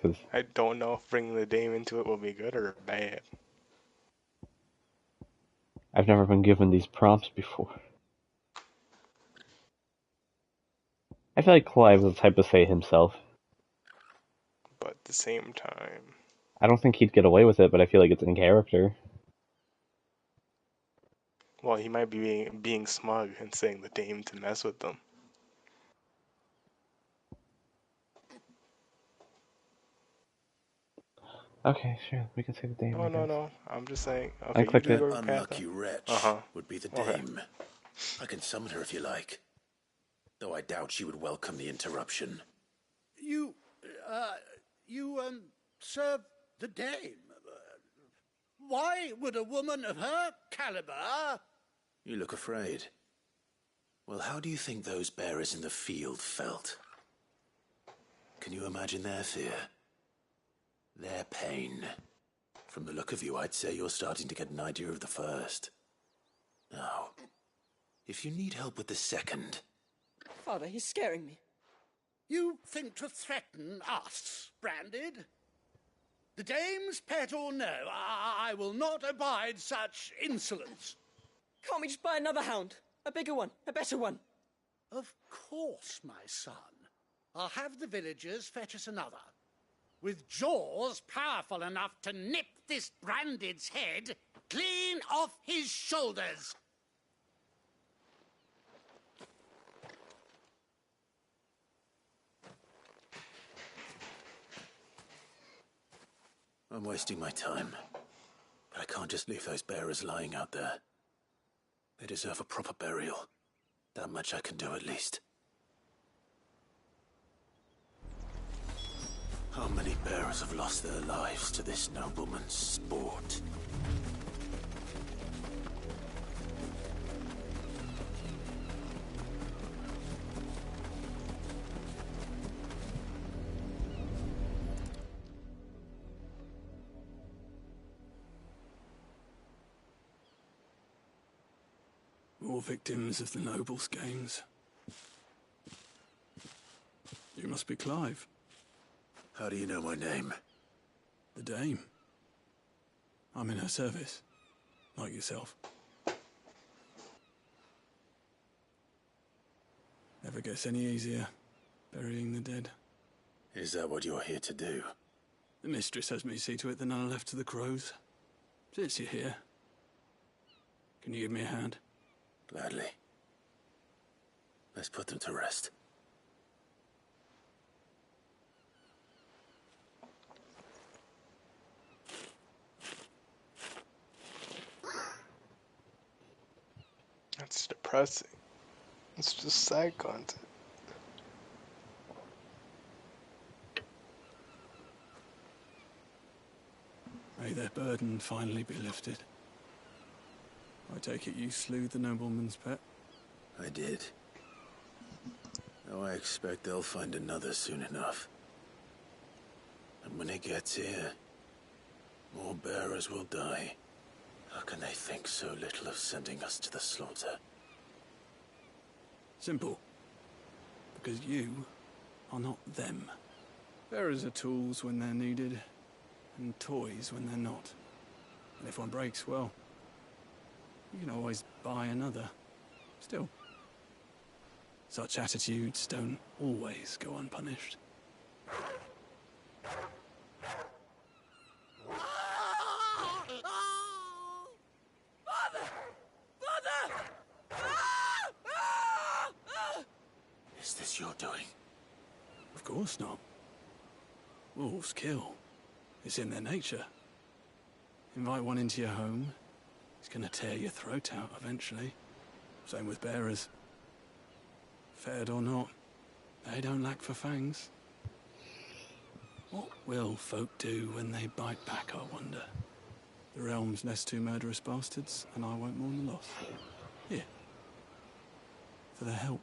'Cause I don't know if bringing the dame into it will be good or bad. I've never been given these prompts before. I feel like Clive's the type to say it himself. But at the same time... I don't think he'd get away with it, but I feel like it's in character. Well, he might be being smug and saying the dame to mess with them. Okay, sure, we can say the dame. No. I'm just saying. Okay, clicked you it. do go Unlucky wretch would be the Okay. dame. I can summon her if you like. Though I doubt she would welcome the interruption. You serve the dame. Why would a woman of her caliber... You look afraid. Well, how do you think those bearers in the field felt? Can you imagine their fear? Their pain? From the look of you, I'd say you're starting to get an idea of the first. Now, if you need help with the second... Father, he's scaring me. You think to threaten us, Branded? The dame's pet or no, I will not abide such insolence. Can't we just buy another hound? A bigger one, a better one. Of course, my son. I'll have the villagers fetch us another. With jaws powerful enough to nip this Branded's head clean off his shoulders. I'm wasting my time. But I can't just leave those bearers lying out there. They deserve a proper burial. That much I can do at least. How many bearers have lost their lives to this nobleman's sport? More victims of the nobles' games. You must be Clive. How do you know my name? The Dame. I'm in her service, like yourself. Never gets any easier, burying the dead. Is that what you're here to do? The mistress has me see to it that none are left to the crows. Since you're here, can you give me a hand? Gladly. Let's put them to rest. That's depressing. It's just sad content. May their burden finally be lifted. I take it you slew the nobleman's pet? I did. Now I expect they'll find another soon enough. And when it gets here, more bearers will die. How can they think so little of sending us to the slaughter? Simple. Because you are not them. Bearers are tools when they're needed, and toys when they're not. And if one breaks, well, you can always buy another. Still, such attitudes don't always go unpunished. Is this your doing? Of course not. Wolves kill. It's in their nature. Invite one into your home, he's gonna tear your throat out eventually. Same with bearers. Fed or not, they don't lack for fangs. What will folk do when they bite back, I wonder? The realm's less two murderous bastards, and I won't mourn the loss. Here. For their help.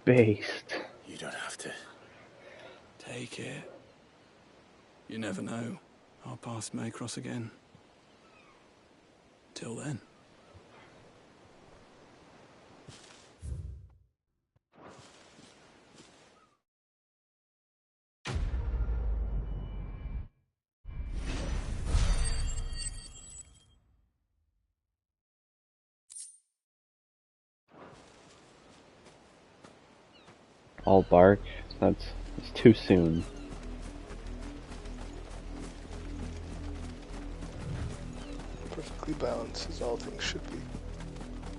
Based. You don't have to. Take it. You never know. Our paths may cross again. Till then. All bark? It's too soon. Perfectly balanced as all things should be. I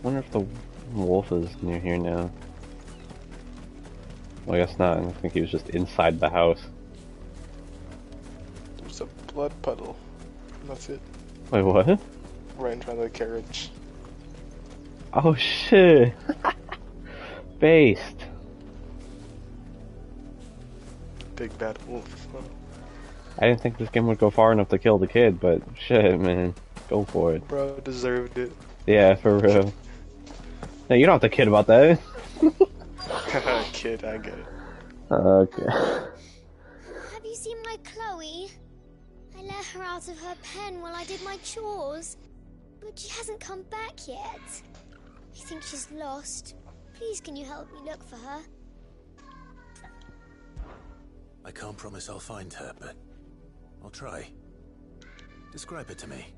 wonder if the wolf is near here now. Well, I guess not. I think he was just inside the house. There's a blood puddle. That's it. Wait, what? Right in front of the carriage. Oh shit! Based. Big bad wolf. Huh? I didn't think this game would go far enough to kill the kid, but shit, man. Go for it. Bro deserved it. Yeah, for real. No, you don't have to kid about that. Kid, I get it. Okay. Have you seen my Chloe? I let her out of her pen while I did my chores. But she hasn't come back yet. I think she's lost. Please, can you help me look for her? I can't promise I'll find her, but I'll try. Describe it to me.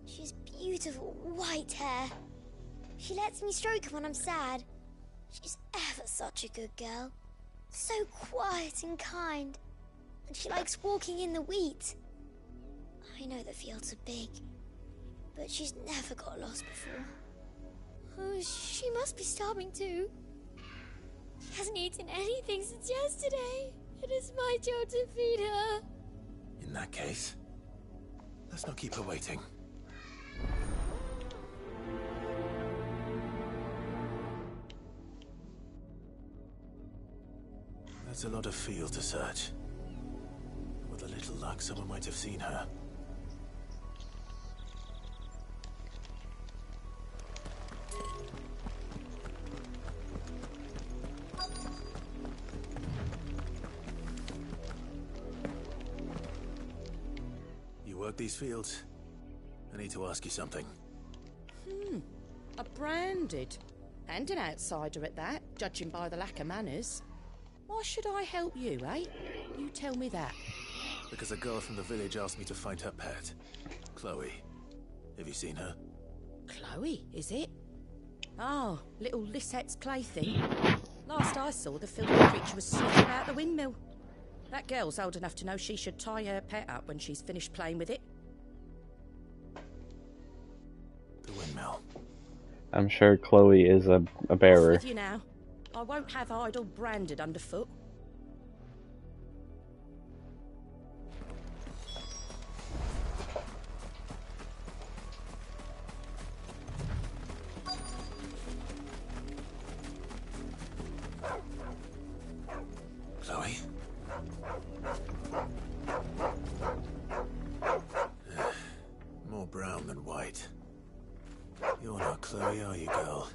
She's beautiful white hair. She lets me stroke her when I'm sad. She's ever such a good girl. So quiet and kind. And she likes walking in the wheat. I know the fields are big, but she's never got lost before. Oh, she must be starving too. She hasn't eaten anything since yesterday. It is my job to feed her. In that case, let's not keep her waiting. That's a lot of field to search. With a little luck, someone might have seen her. You work these fields? I need to ask you something. A branded. And an outsider at that, judging by the lack of manners. Why should I help you, eh? You tell me that. Because a girl from the village asked me to find her pet, Chloe. Have you seen her? Chloe, is it? Oh, little Lisette's plaything. Last I saw, the filthy creature was sniffing out the windmill. That girl's old enough to know she should tie her pet up when she's finished playing with it. The windmill. I'm sure Chloe is a bearer. With you now. I won't have idle branded underfoot. Chloe? More brown than white. You're not Chloe, are you, girl?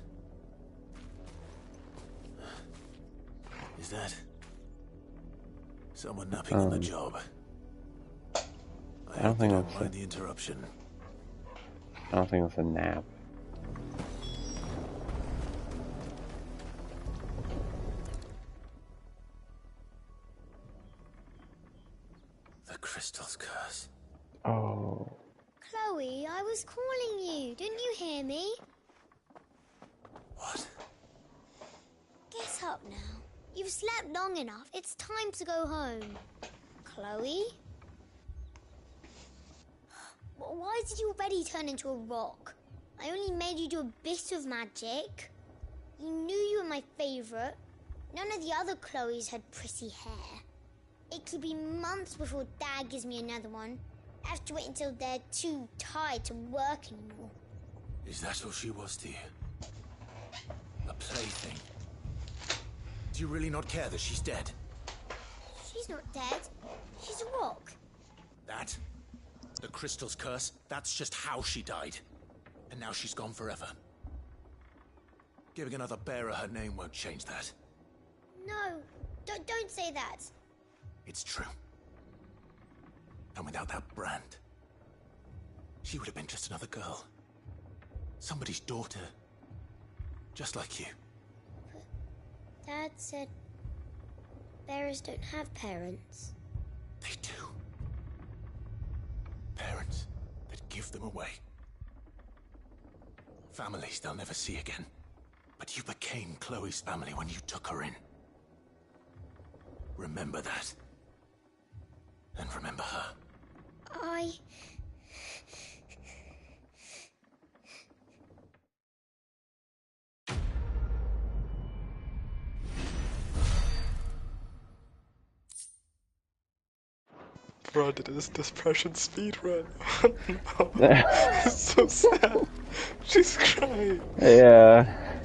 Is that someone napping on the job? I don't think that's mind the interruption. I don't think that's a nap. The crystal's curse. Oh. Chloe, I was calling you. Didn't you hear me? What? Get up now. You've slept long enough. It's time to go home. Chloe? Why did you already turn into a rock? I only made you do a bit of magic. You knew you were my favourite. None of the other Chloes had pretty hair. It could be months before Dad gives me another one. I have to wait until they're too tired to work anymore. Is that all she was to you? A plaything? Do you really not care that she's dead? She's not dead. She's a rock. That? The crystal's curse? That's just how she died. And now she's gone forever. Giving another bearer her name won't change that. No, don't say that. It's true. And without that brand, she would have been just another girl. Somebody's daughter. Just like you. Dad said bearers don't have parents. They do. Parents that give them away. Families they'll never see again. But you became Chloe's family when you took her in. Remember that. And remember her. Bro did this depression speedrun. No. It's so sad. She's crying. Yeah.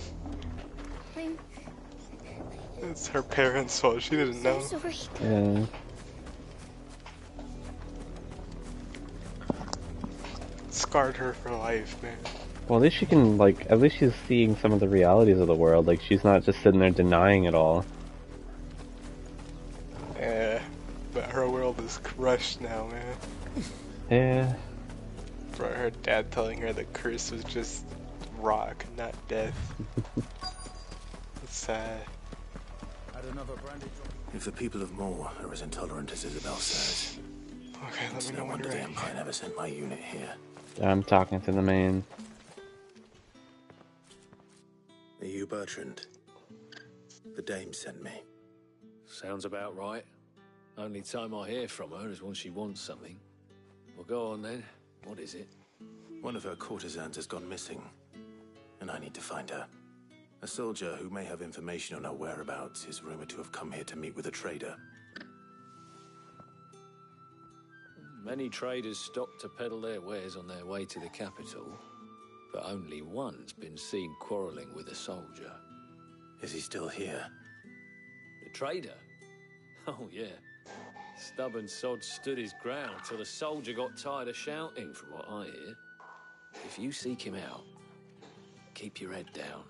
It's her parents' fault. She didn't know. Sorry. Yeah. Scarred her for life, man. Well, at least she can, like, at least she's seeing some of the realities of the world. Like, she's not just sitting there denying it all. Yeah, but her world is crushed now, man. Yeah. Bro, her dad telling her the curse was just rock, not death. It's sad. If the people of Moor are as intolerant as Isabel says, okay, let it's me no know when wonder you're the ready. Empire never sent my unit here. I'm talking to the man. Are you Bertrand? The dame sent me. Sounds about right. Only time I hear from her is when she wants something. Well, go on then. What is it? One of her courtesans has gone missing, and I need to find her. A soldier who may have information on her whereabouts is rumored to have come here to meet with a trader. Many traders stopped to peddle their wares on their way to the capital, but only one's been seen quarrelling with a soldier. Is he still here? The trader? Oh, yeah. Stubborn sod stood his ground till the soldier got tired of shouting, from what I hear. If you seek him out, keep your head down.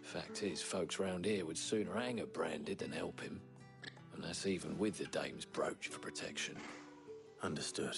Fact is, folks round here would sooner hang a branded than help him. And that's even with the dame's brooch for protection. Understood.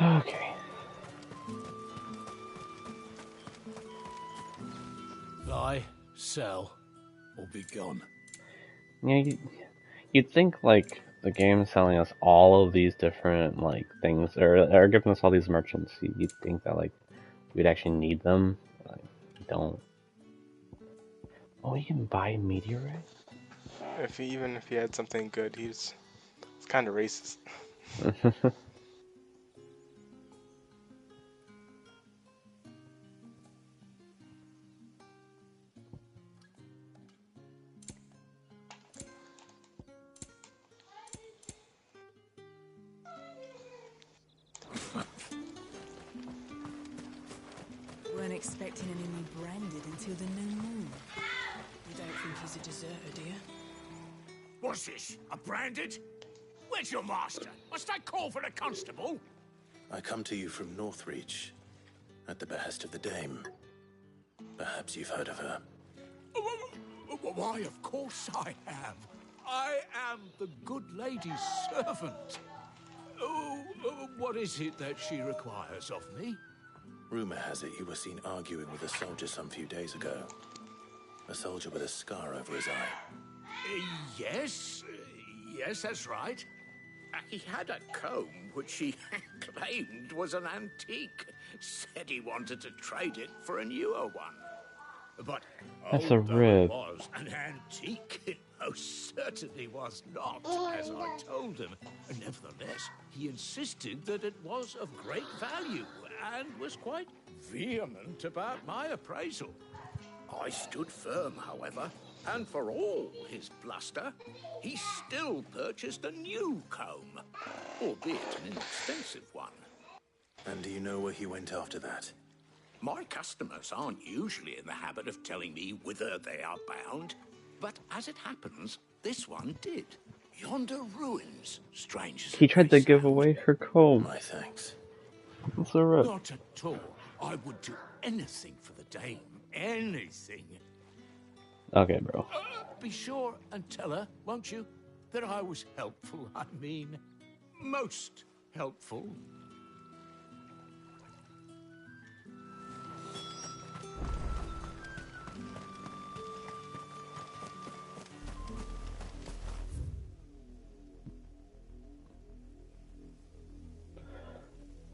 Okay. Buy, sell, or be gone. Yeah, you'd think like the game's telling us all of these different like things, or giving us all these merchants. You'd think that like we'd actually need them. Like, we don't. Oh, you can buy meteorites? Even if he had something good, it's kind of racist. Weren't expecting anyone branded until the new moon. You don't think he's a deserter, do you? What's this? A branded? Where's your master? Must I call for the constable? I come to you from Northreach, at the behest of the Dame. Perhaps you've heard of her. Why, of course I have. I am the good lady's servant. What is it that she requires of me? Rumor has it you were seen arguing with a soldier some few days ago. A soldier with a scar over his eye. Yes, that's right. He had a comb which he claimed was an antique. Said he wanted to trade it for a newer one. But That's a although rib. it was an antique, it most certainly was not, as I told him. Nevertheless, he insisted that it was of great value and was quite vehement about my appraisal. I stood firm, however, and for all his bluster, he still purchased a new comb, albeit an inexpensive one. And do you know where he went after that? My customers aren't usually in the habit of telling me whither they are bound, but as it happens, this one did. Yonder ruins, strange as He it tried may to give sound. away her comb. My thanks. That's a rip. Not at all. I would do anything for the dame. Anything. Okay, bro. Be sure and tell her, won't you, that I was helpful. I mean, most helpful.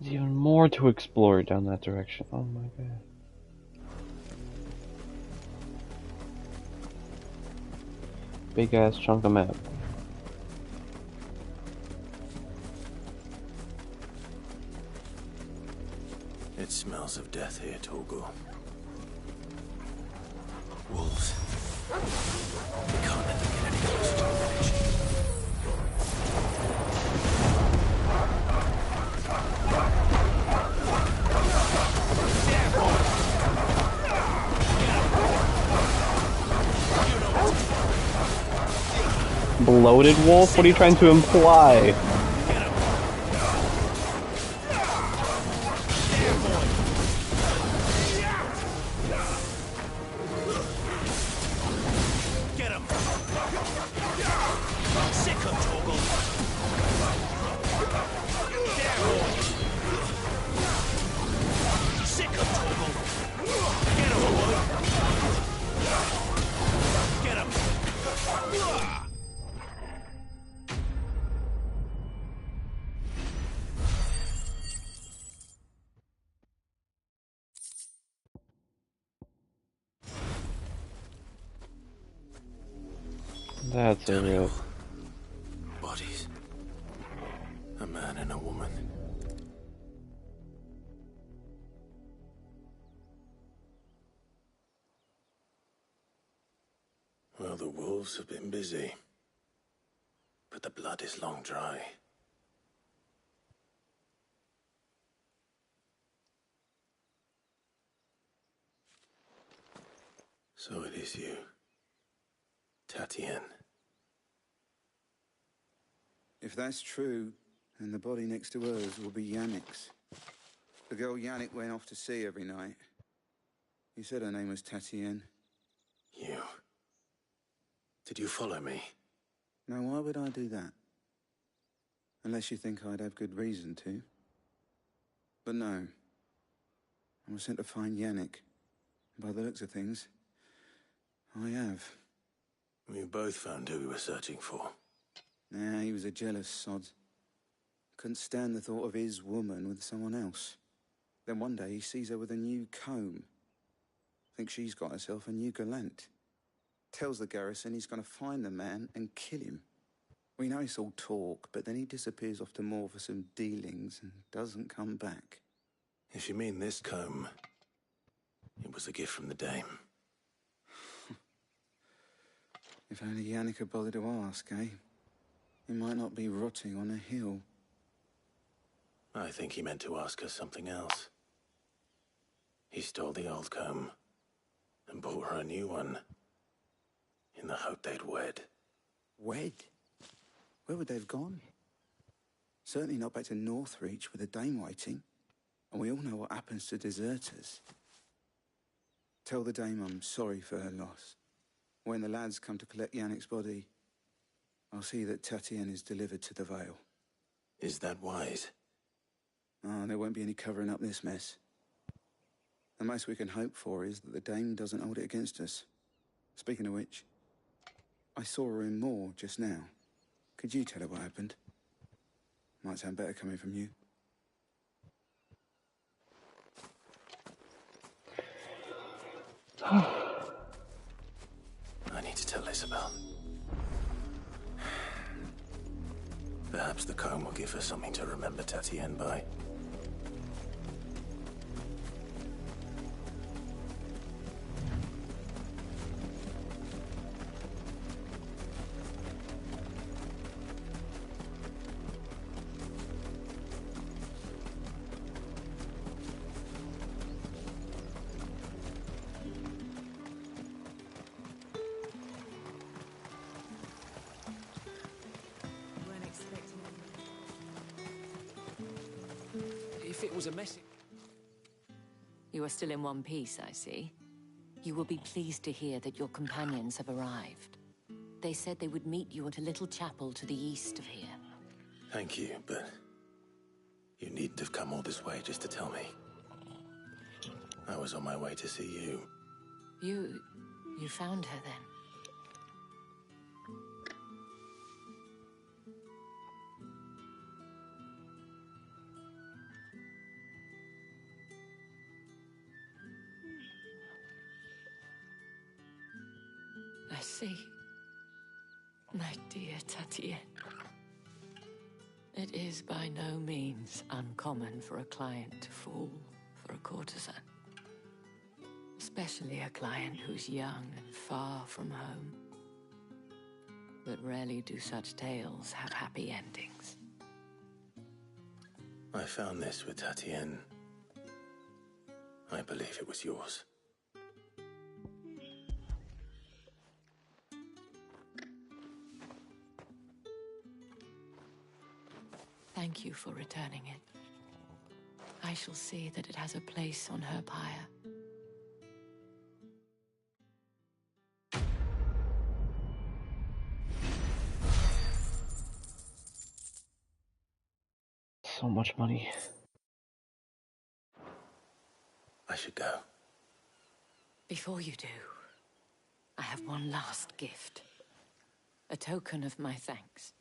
There's even more to explore down that direction. Oh my god. Big ass chunk of map. It smells of death here, Torgor. Wolves. We can't let them get any closer to the village. Bloated wolf? What are you trying to imply? That's a rip. Bodies. A man and a woman. Well, the wolves have been busy. But the blood is long dry. So it is you, Tatienne. If that's true, then the body next to hers will be Yannick's. The girl Yannick went off to see every night. You said her name was Tatienne. You. Did you follow me? Now, why would I do that? Unless you think I'd have good reason to. But no. I was sent to find Yannick. By the looks of things, I have. We both found who we were searching for. Nah, he was a jealous sod. Couldn't stand the thought of his woman with someone else. Then one day he sees her with a new comb. Thinks she's got herself a new gallant. Tells the garrison he's going to find the man and kill him. We know it's all talk, but then he disappears off to Moor for some dealings and doesn't come back. If you mean this comb, it was a gift from the dame. If only Yannick had bothered to ask, eh? He might not be rotting on a hill. I think he meant to ask her something else. He stole the old comb and bought her a new one in the hope they'd wed. Wed? Where would they have gone? Certainly not back to Northreach with a dame waiting. And we all know what happens to deserters. Tell the dame I'm sorry for her loss. When the lads come to collect Yannick's body, I'll see that Tatienne is delivered to the Vale. Is that wise? Oh, there won't be any covering up this mess. The most we can hope for is that the dame doesn't hold it against us. Speaking of which, I saw her in Moor just now. Could you tell her what happened? Might sound better coming from you. I need to tell Isabel. Perhaps the comb will give her something to remember Tatienne by. If it was a message... You are still in one piece, I see. You will be pleased to hear that your companions have arrived. They said they would meet you at a little chapel to the east of here. Thank you, but you needn't have come all this way just to tell me. I was on my way to see you. You found her then? I see. My dear Tatienne. It is by no means uncommon for a client to fall for a courtesan. Especially a client who's young and far from home. But rarely do such tales have happy endings. I found this with Tatienne. I believe it was yours. Thank you for returning it. I shall see that it has a place on her pyre. So much money. I should go. Before you do, I have one last gift. A token of my thanks.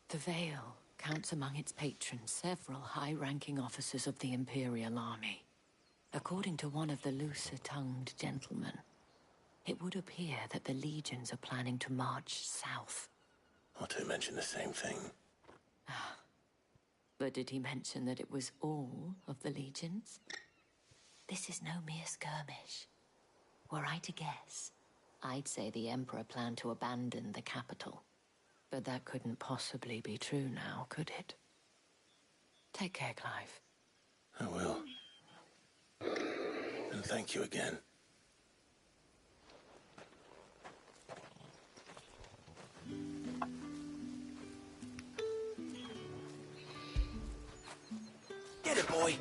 The Vale counts among its patrons several high-ranking officers of the Imperial Army. According to one of the looser-tongued gentlemen, it would appear that the legions are planning to march south. Otto mentioned the same thing. But did he mention that it was all of the legions? This is no mere skirmish. Were I to guess, I'd say the Emperor planned to abandon the capital. But that couldn't possibly be true now, could it? Take care, Clive. I will. And thank you again. Get it, boy!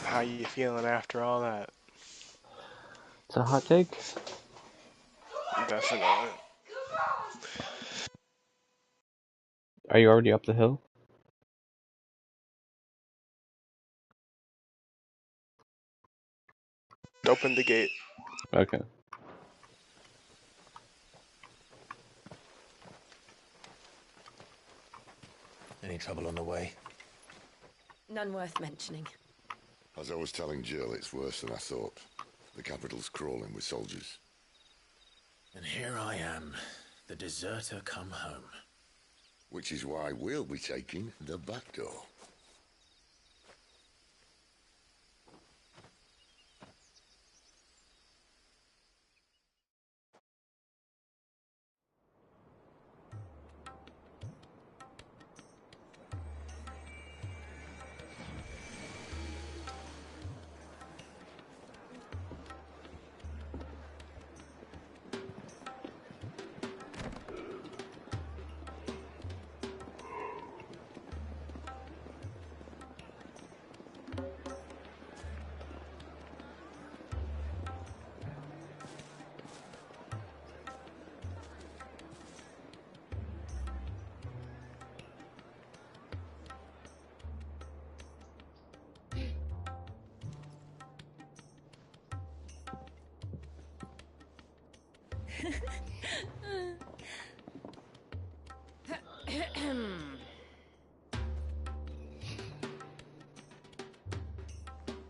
How you feeling after all that? It's a hot take. Definitely. Are you already up the hill? Open the gate. Okay. Any trouble on the way? None worth mentioning. As I was telling Jill, it's worse than I thought. The capital's crawling with soldiers. And here I am, the deserter come home. Which is why we'll be taking the back door.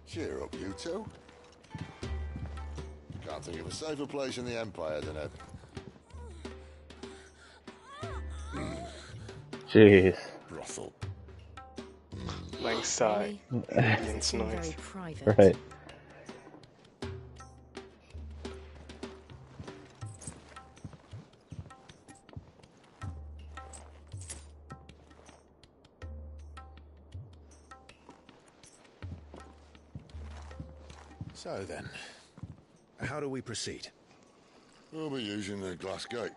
Cheer up, you two. Can't think of a safer place in the Empire than a... Jeez. brothel. Nice sigh. Ambience Very noise. private. Right. So then, how do we proceed? We'll be using the glass gate.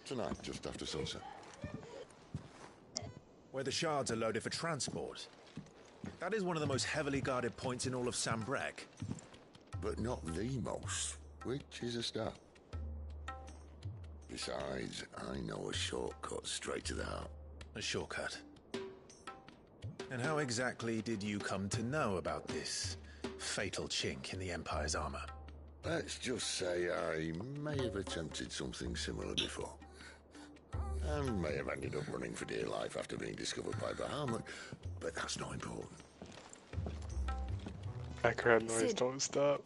Tonight, just after sunset. Where the shards are loaded for transport. That is one of the most heavily guarded points in all of Sambrec. But not the most, which is a start. Besides, I know a shortcut straight to the heart. A shortcut. And how exactly did you come to know about this fatal chink in the Empire's armor? Let's just say I may have attempted something similar before. And may have ended up running for dear life after being discovered by Bahamut, but that's not important. Background noise, don't stop.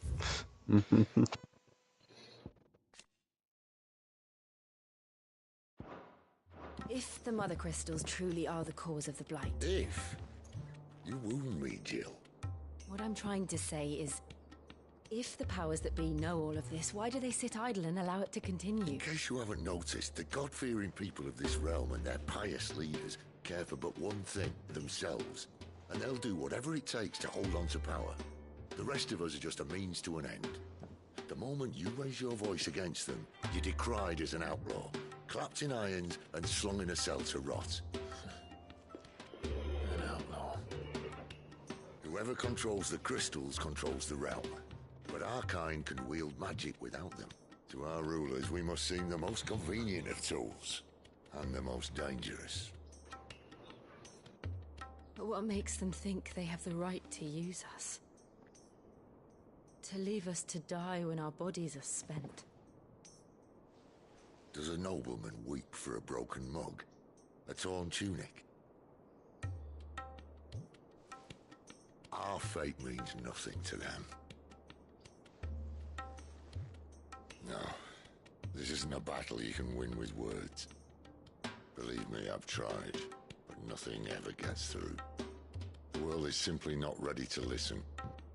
If the mother crystals truly are the cause of the blight, If? You wound me, Jill. What I'm trying to say is, if the powers that be know all of this, why do they sit idle and allow it to continue? In case you haven't noticed, the God-fearing people of this realm and their pious leaders care for but one thing, themselves. And they'll do whatever it takes to hold on to power. The rest of us are just a means to an end. The moment you raise your voice against them, you're decried as an outlaw, clapped in irons and slung in a cell to rot. An outlaw. Whoever controls the crystals controls the realm. But our kind can wield magic without them. To our rulers, we must seem the most convenient of tools. And the most dangerous. But what makes them think they have the right to use us? To leave us to die when our bodies are spent? Does a nobleman weep for a broken mug? A torn tunic? Our fate means nothing to them. No, this isn't a battle you can win with words. Believe me, I've tried, but nothing ever gets through. The world is simply not ready to listen.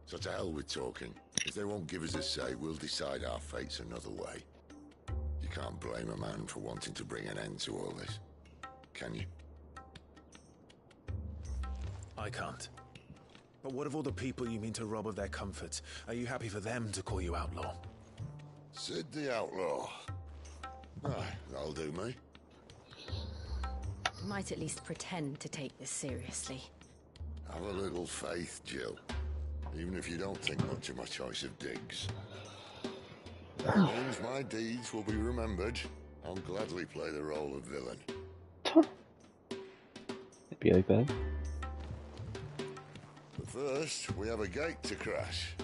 So to hell with talking. If they won't give us a say, we'll decide our fates another way. You can't blame a man for wanting to bring an end to all this, can you? I can't. But what of all the people you mean to rob of their comforts? Are you happy for them to call you outlaw? Sid the Outlaw. Aye, that'll do me. Might at least pretend to take this seriously. Have a little faith, Jill. Even if you don't think much of my choice of digs. That means my deeds will be remembered. I'll gladly play the role of villain. It'd be like that. But first, we have a gate to crash.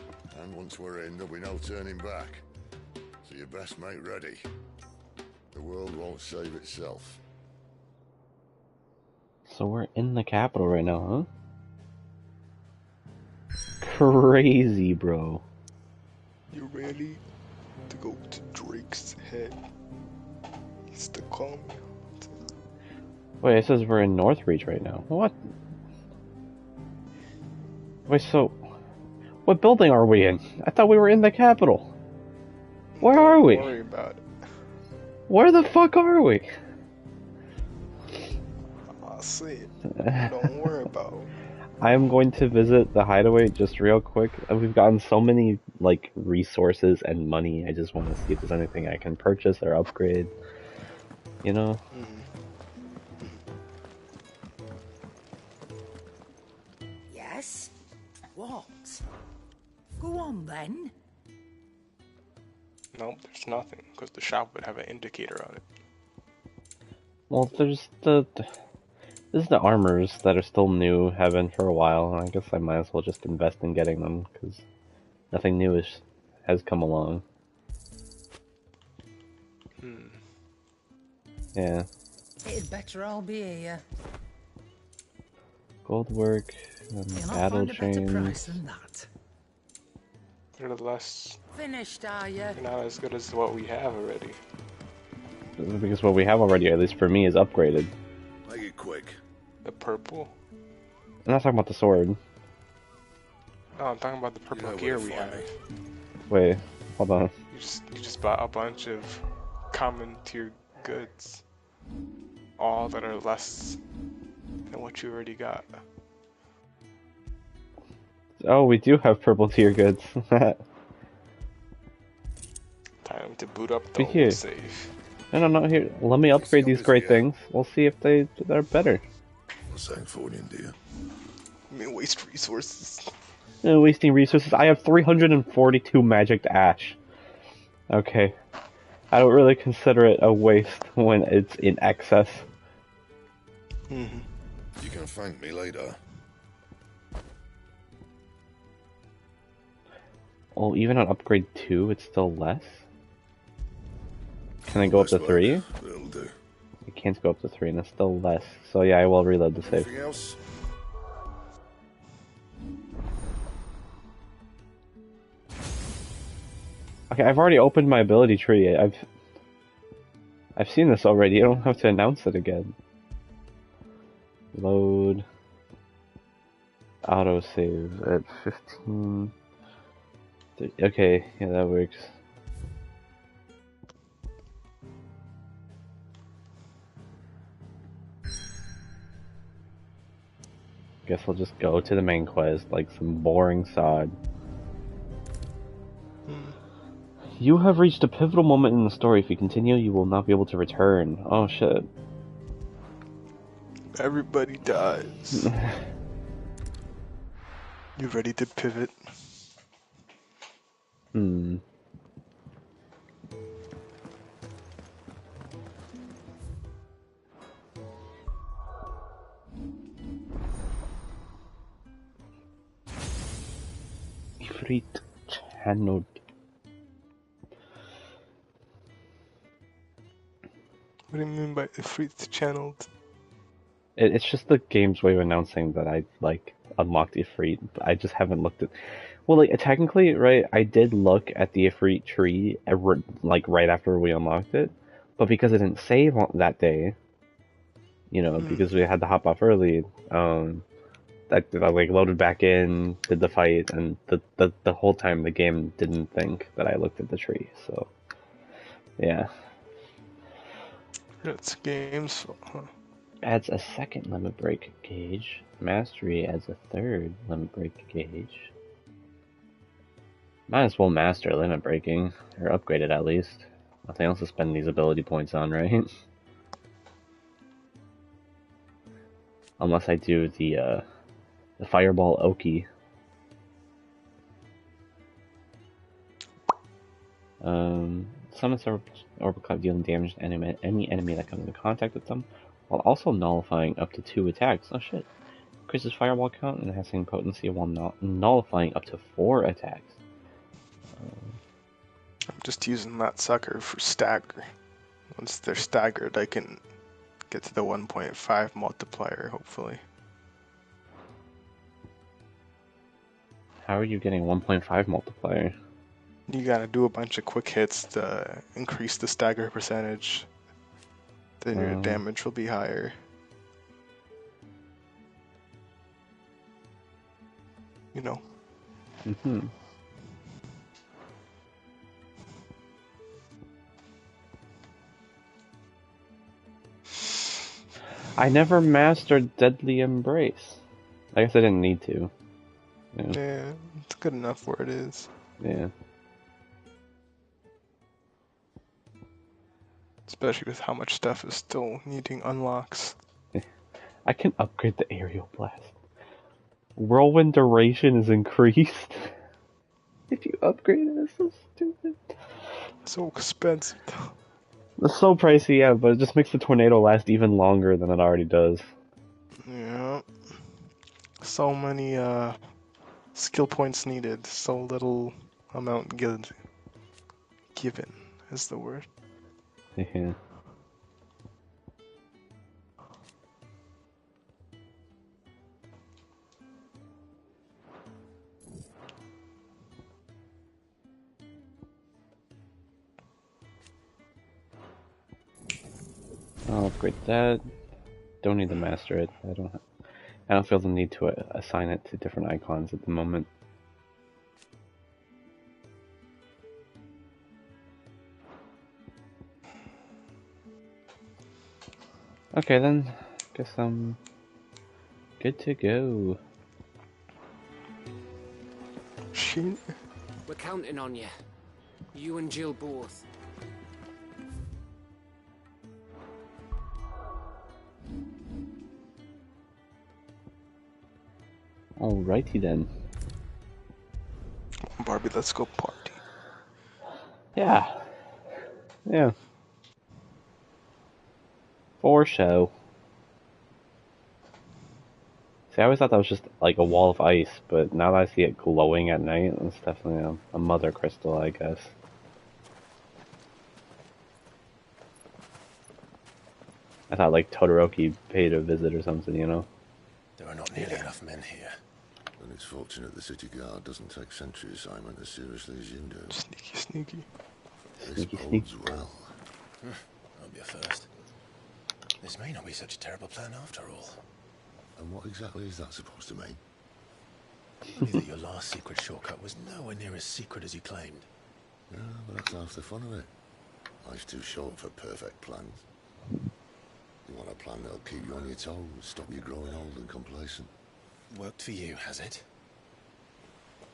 And once we're in, there'll be no turning back. So you best make ready. The world won't save itself. So we're in the capital right now, huh? Crazy, bro. You ready to go to Drake's head? He's the calm. Wait, it says we're in Northreach right now. What? Wait, so... What building are we in? I thought we were in the capital. Where are we? Don't worry about it. Where the fuck are we? I'll see it. Don't worry about it. I am going to visit the hideaway just real quick. We've gotten so many, like, resources and money. I just want to see if there's anything I can purchase or upgrade. You know? Yes? What? Go on then. Nope, there's nothing, because the shop would have an indicator on it. Well, there's this is the armors that are still new, have been for a while, and I guess I might as well just invest in getting them, because nothing new has come along. Yeah. It'd better all be here. Gold work, You'll not battle find a better price chains. than that. They're less... Finished, are you? They're not as good as what we have already. Because what we have already, at least for me, is upgraded. Make it quick. The purple? I'm not talking about the sword. No, I'm talking about the purple gear we have. Wait, hold on. You just bought a bunch of common tier goods. All that are less than what you already got. Oh, we do have purple tier goods. Time to boot up the Here. old save. No, here. Let me upgrade these great things. We'll see if they're better. What's that for you, dear? I mean, waste resources. Wasting resources. I have 342 magic ash. Okay. I don't really consider it a waste when it's in excess. You can thank me later. Oh, even on upgrade 2, it's still less? Can I go up to 3? It'll do. I can't go up to 3, and it's still less. So yeah, I will reload the save. Anything else? Okay, I've already opened my ability tree. I've seen this already. You don't have to announce it again. Load. Autosave at 15. Okay, yeah, that works. Guess we'll just go to the main quest, like some boring sod. You have reached a pivotal moment in the story. If you continue, you will not be able to return. Oh shit. Everybody dies. You ready to pivot? Hmm. Ifrit channeled. What do you mean by Ifrit channeled? It's just the game's way of announcing that I like unlocked Ifrit. I just haven't looked at. Well, like technically, right? I did look at the Ifrit tree, like right after we unlocked it, but because I didn't save on that day, you know, because we had to hop off early, I like loaded back in, did the fight, and the whole time the game didn't think that I looked at the tree. So, yeah. It's games. Huh. Adds a second limit break gauge. Mastery adds a third limit break gauge. Might as well master limit breaking, or upgrade it at least. Nothing else to spend these ability points on, right? Unless I do the Fireball Oki. Summons Orbital Cloud dealing damage to any enemy that comes in contact with them, while also nullifying up to 2 attacks. Oh shit. Increases fireball count and enhancing potency while nullifying up to 4 attacks. I'm just using that sucker for stagger. Once they're staggered, I can get to the 1.5 multiplier, hopefully. How are you getting 1.5 multiplier? You gotta do a bunch of quick hits to increase the stagger percentage. Then your damage will be higher. You know. Mm-hmm. I never mastered Deadly Embrace. I guess I didn't need to. Yeah, it's good enough where it is. Yeah. Especially with how much stuff is still needing unlocks. I can upgrade the Aerial Blast. Whirlwind duration is increased. If you upgrade it, it's so stupid. So expensive. It's so pricey, yeah, but it just makes the tornado last even longer than it already does. Yeah. So many skill points needed, so little amount given is the word. Yeah. I'll upgrade that. Don't need to master it. I don't feel the need to assign it to different icons at the moment. Okay then, guess I'm good to go. We're counting on you. You and Jill both. Alrighty then. Barbie, let's go party. Yeah. Yeah. For show. See, I always thought that was just like a wall of ice, but now that I see it glowing at night, it's definitely a mother crystal, I guess. I thought like Todoroki paid a visit or something, you know? There are not nearly enough men here. And it's fortunate the city guard doesn't take sentry assignment as seriously as you do. Sneaky, sneaky. This bodes well. I'll be a first. This may not be such a terrible plan after all. And what exactly is that supposed to mean? Only that your last secret shortcut was nowhere near as secret as you claimed. Yeah, but that's half the fun of it. Life's too short for perfect plans. You want a plan that'll keep you on your toes, stop you growing old and complacent. Worked for you, has it?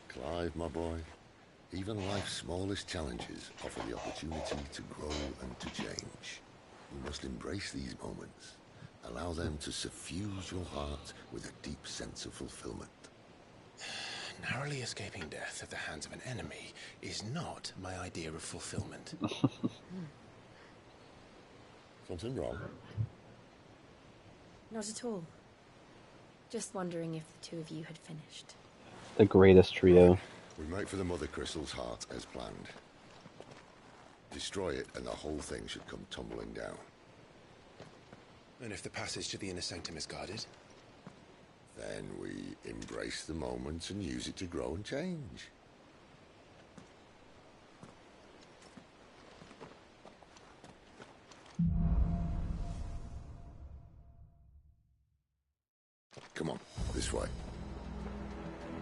Clive, my boy, even life's smallest challenges offer the opportunity to grow and to change. You must embrace these moments. Allow them to suffuse your heart with a deep sense of fulfillment. Narrowly escaping death at the hands of an enemy is not my idea of fulfillment. Something wrong? Not at all. Just wondering if the two of you had finished. The greatest trio. We make for the Mother Crystal's heart as planned. Destroy it and the whole thing should come tumbling down. And if the passage to the inner sanctum is guarded? Then we embrace the moment and use it to grow and change. Come on, this way.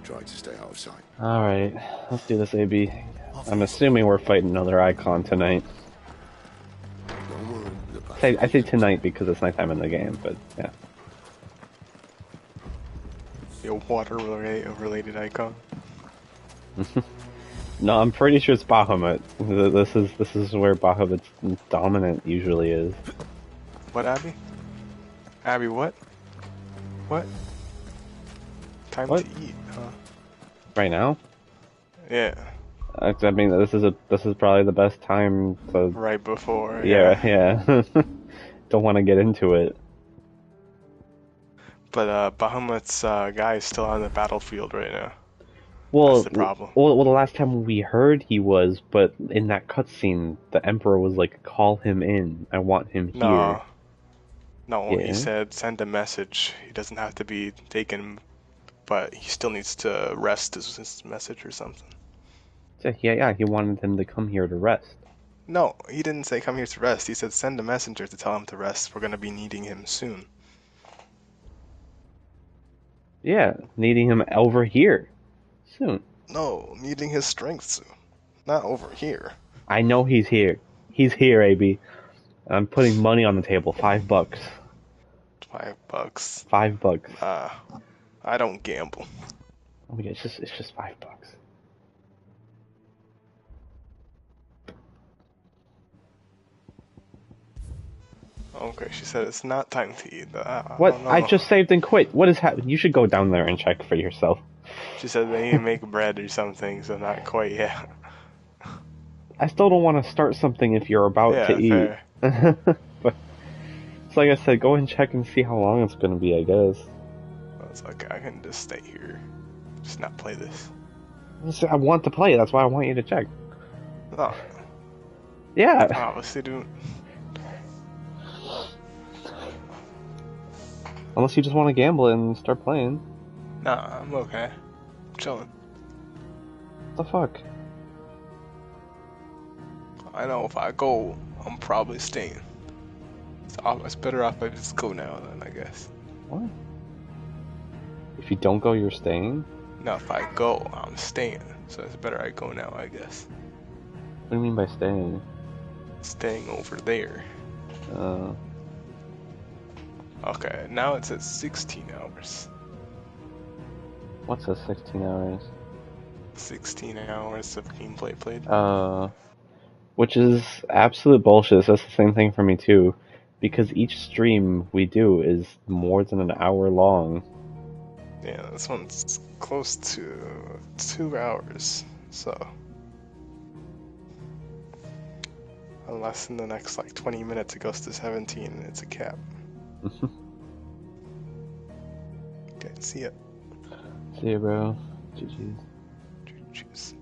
Try to stay out of sight. Alright, let's do this, AB. I'm assuming we're fighting another icon tonight. I say tonight because it's nighttime in the game, but yeah. Your water-related icon. No, I'm pretty sure it's Bahamut. This is where Bahamut's dominant usually is. What, Abby? Abby, what? What? Time What? to eat, huh? Right now? Yeah. I mean, this is probably the best time to... Right before, yeah. Don't want to get into it. But Bahamut's guy is still on the battlefield right now. Well, that's the problem. Well, the last time we heard he was, but in that cutscene, the Emperor was like, "Call him in. I want him here." No, Yeah. he said send a message. He doesn't have to be taken, but he still needs to rest is his message or something. Yeah, he wanted him to come here to rest. No, he didn't say come here to rest. He said send a messenger to tell him to rest. We're going to be needing him soon. Yeah, needing him over here soon. No, needing his strength soon. Not over here. I know he's here. He's here, AB. I'm putting money on the table. $5. $5. $5. I don't gamble. Oh my God, it's just $5. Okay, she said it's not time to eat. What? don't know. I just saved and quit. What is happening? You should go down there and check for yourself. She said they need to make bread or something, so not quite yet. I still don't want to start something if you're about to eat. Fair. But it's like I said, go and check and see how long it's going to be, I guess. It's okay, I can just stay here. Just not play this. I want to play it, that's why I want you to check. No. Yeah. Obviously, dude. Unless you just want to gamble and start playing. Nah, I'm okay. I'm chilling. What the fuck? I know if I go, I'm probably staying. So it's better off I just go now then, I guess. What? If you don't go, you're staying? No, if I go, I'm staying. So it's better I go now, I guess. What do you mean by staying? Staying over there. Okay, now it says 16 hours. What's a 16 hours? 16 hours of gameplay played. Which is absolute bullshit. That's the same thing for me too. Because each stream we do is more than an hour long. Yeah, this one's close to 2 hours, so... Unless in the next, 20 minutes it goes to 17 and it's a cap. Okay, see ya. See ya, bro. GG's. GG's.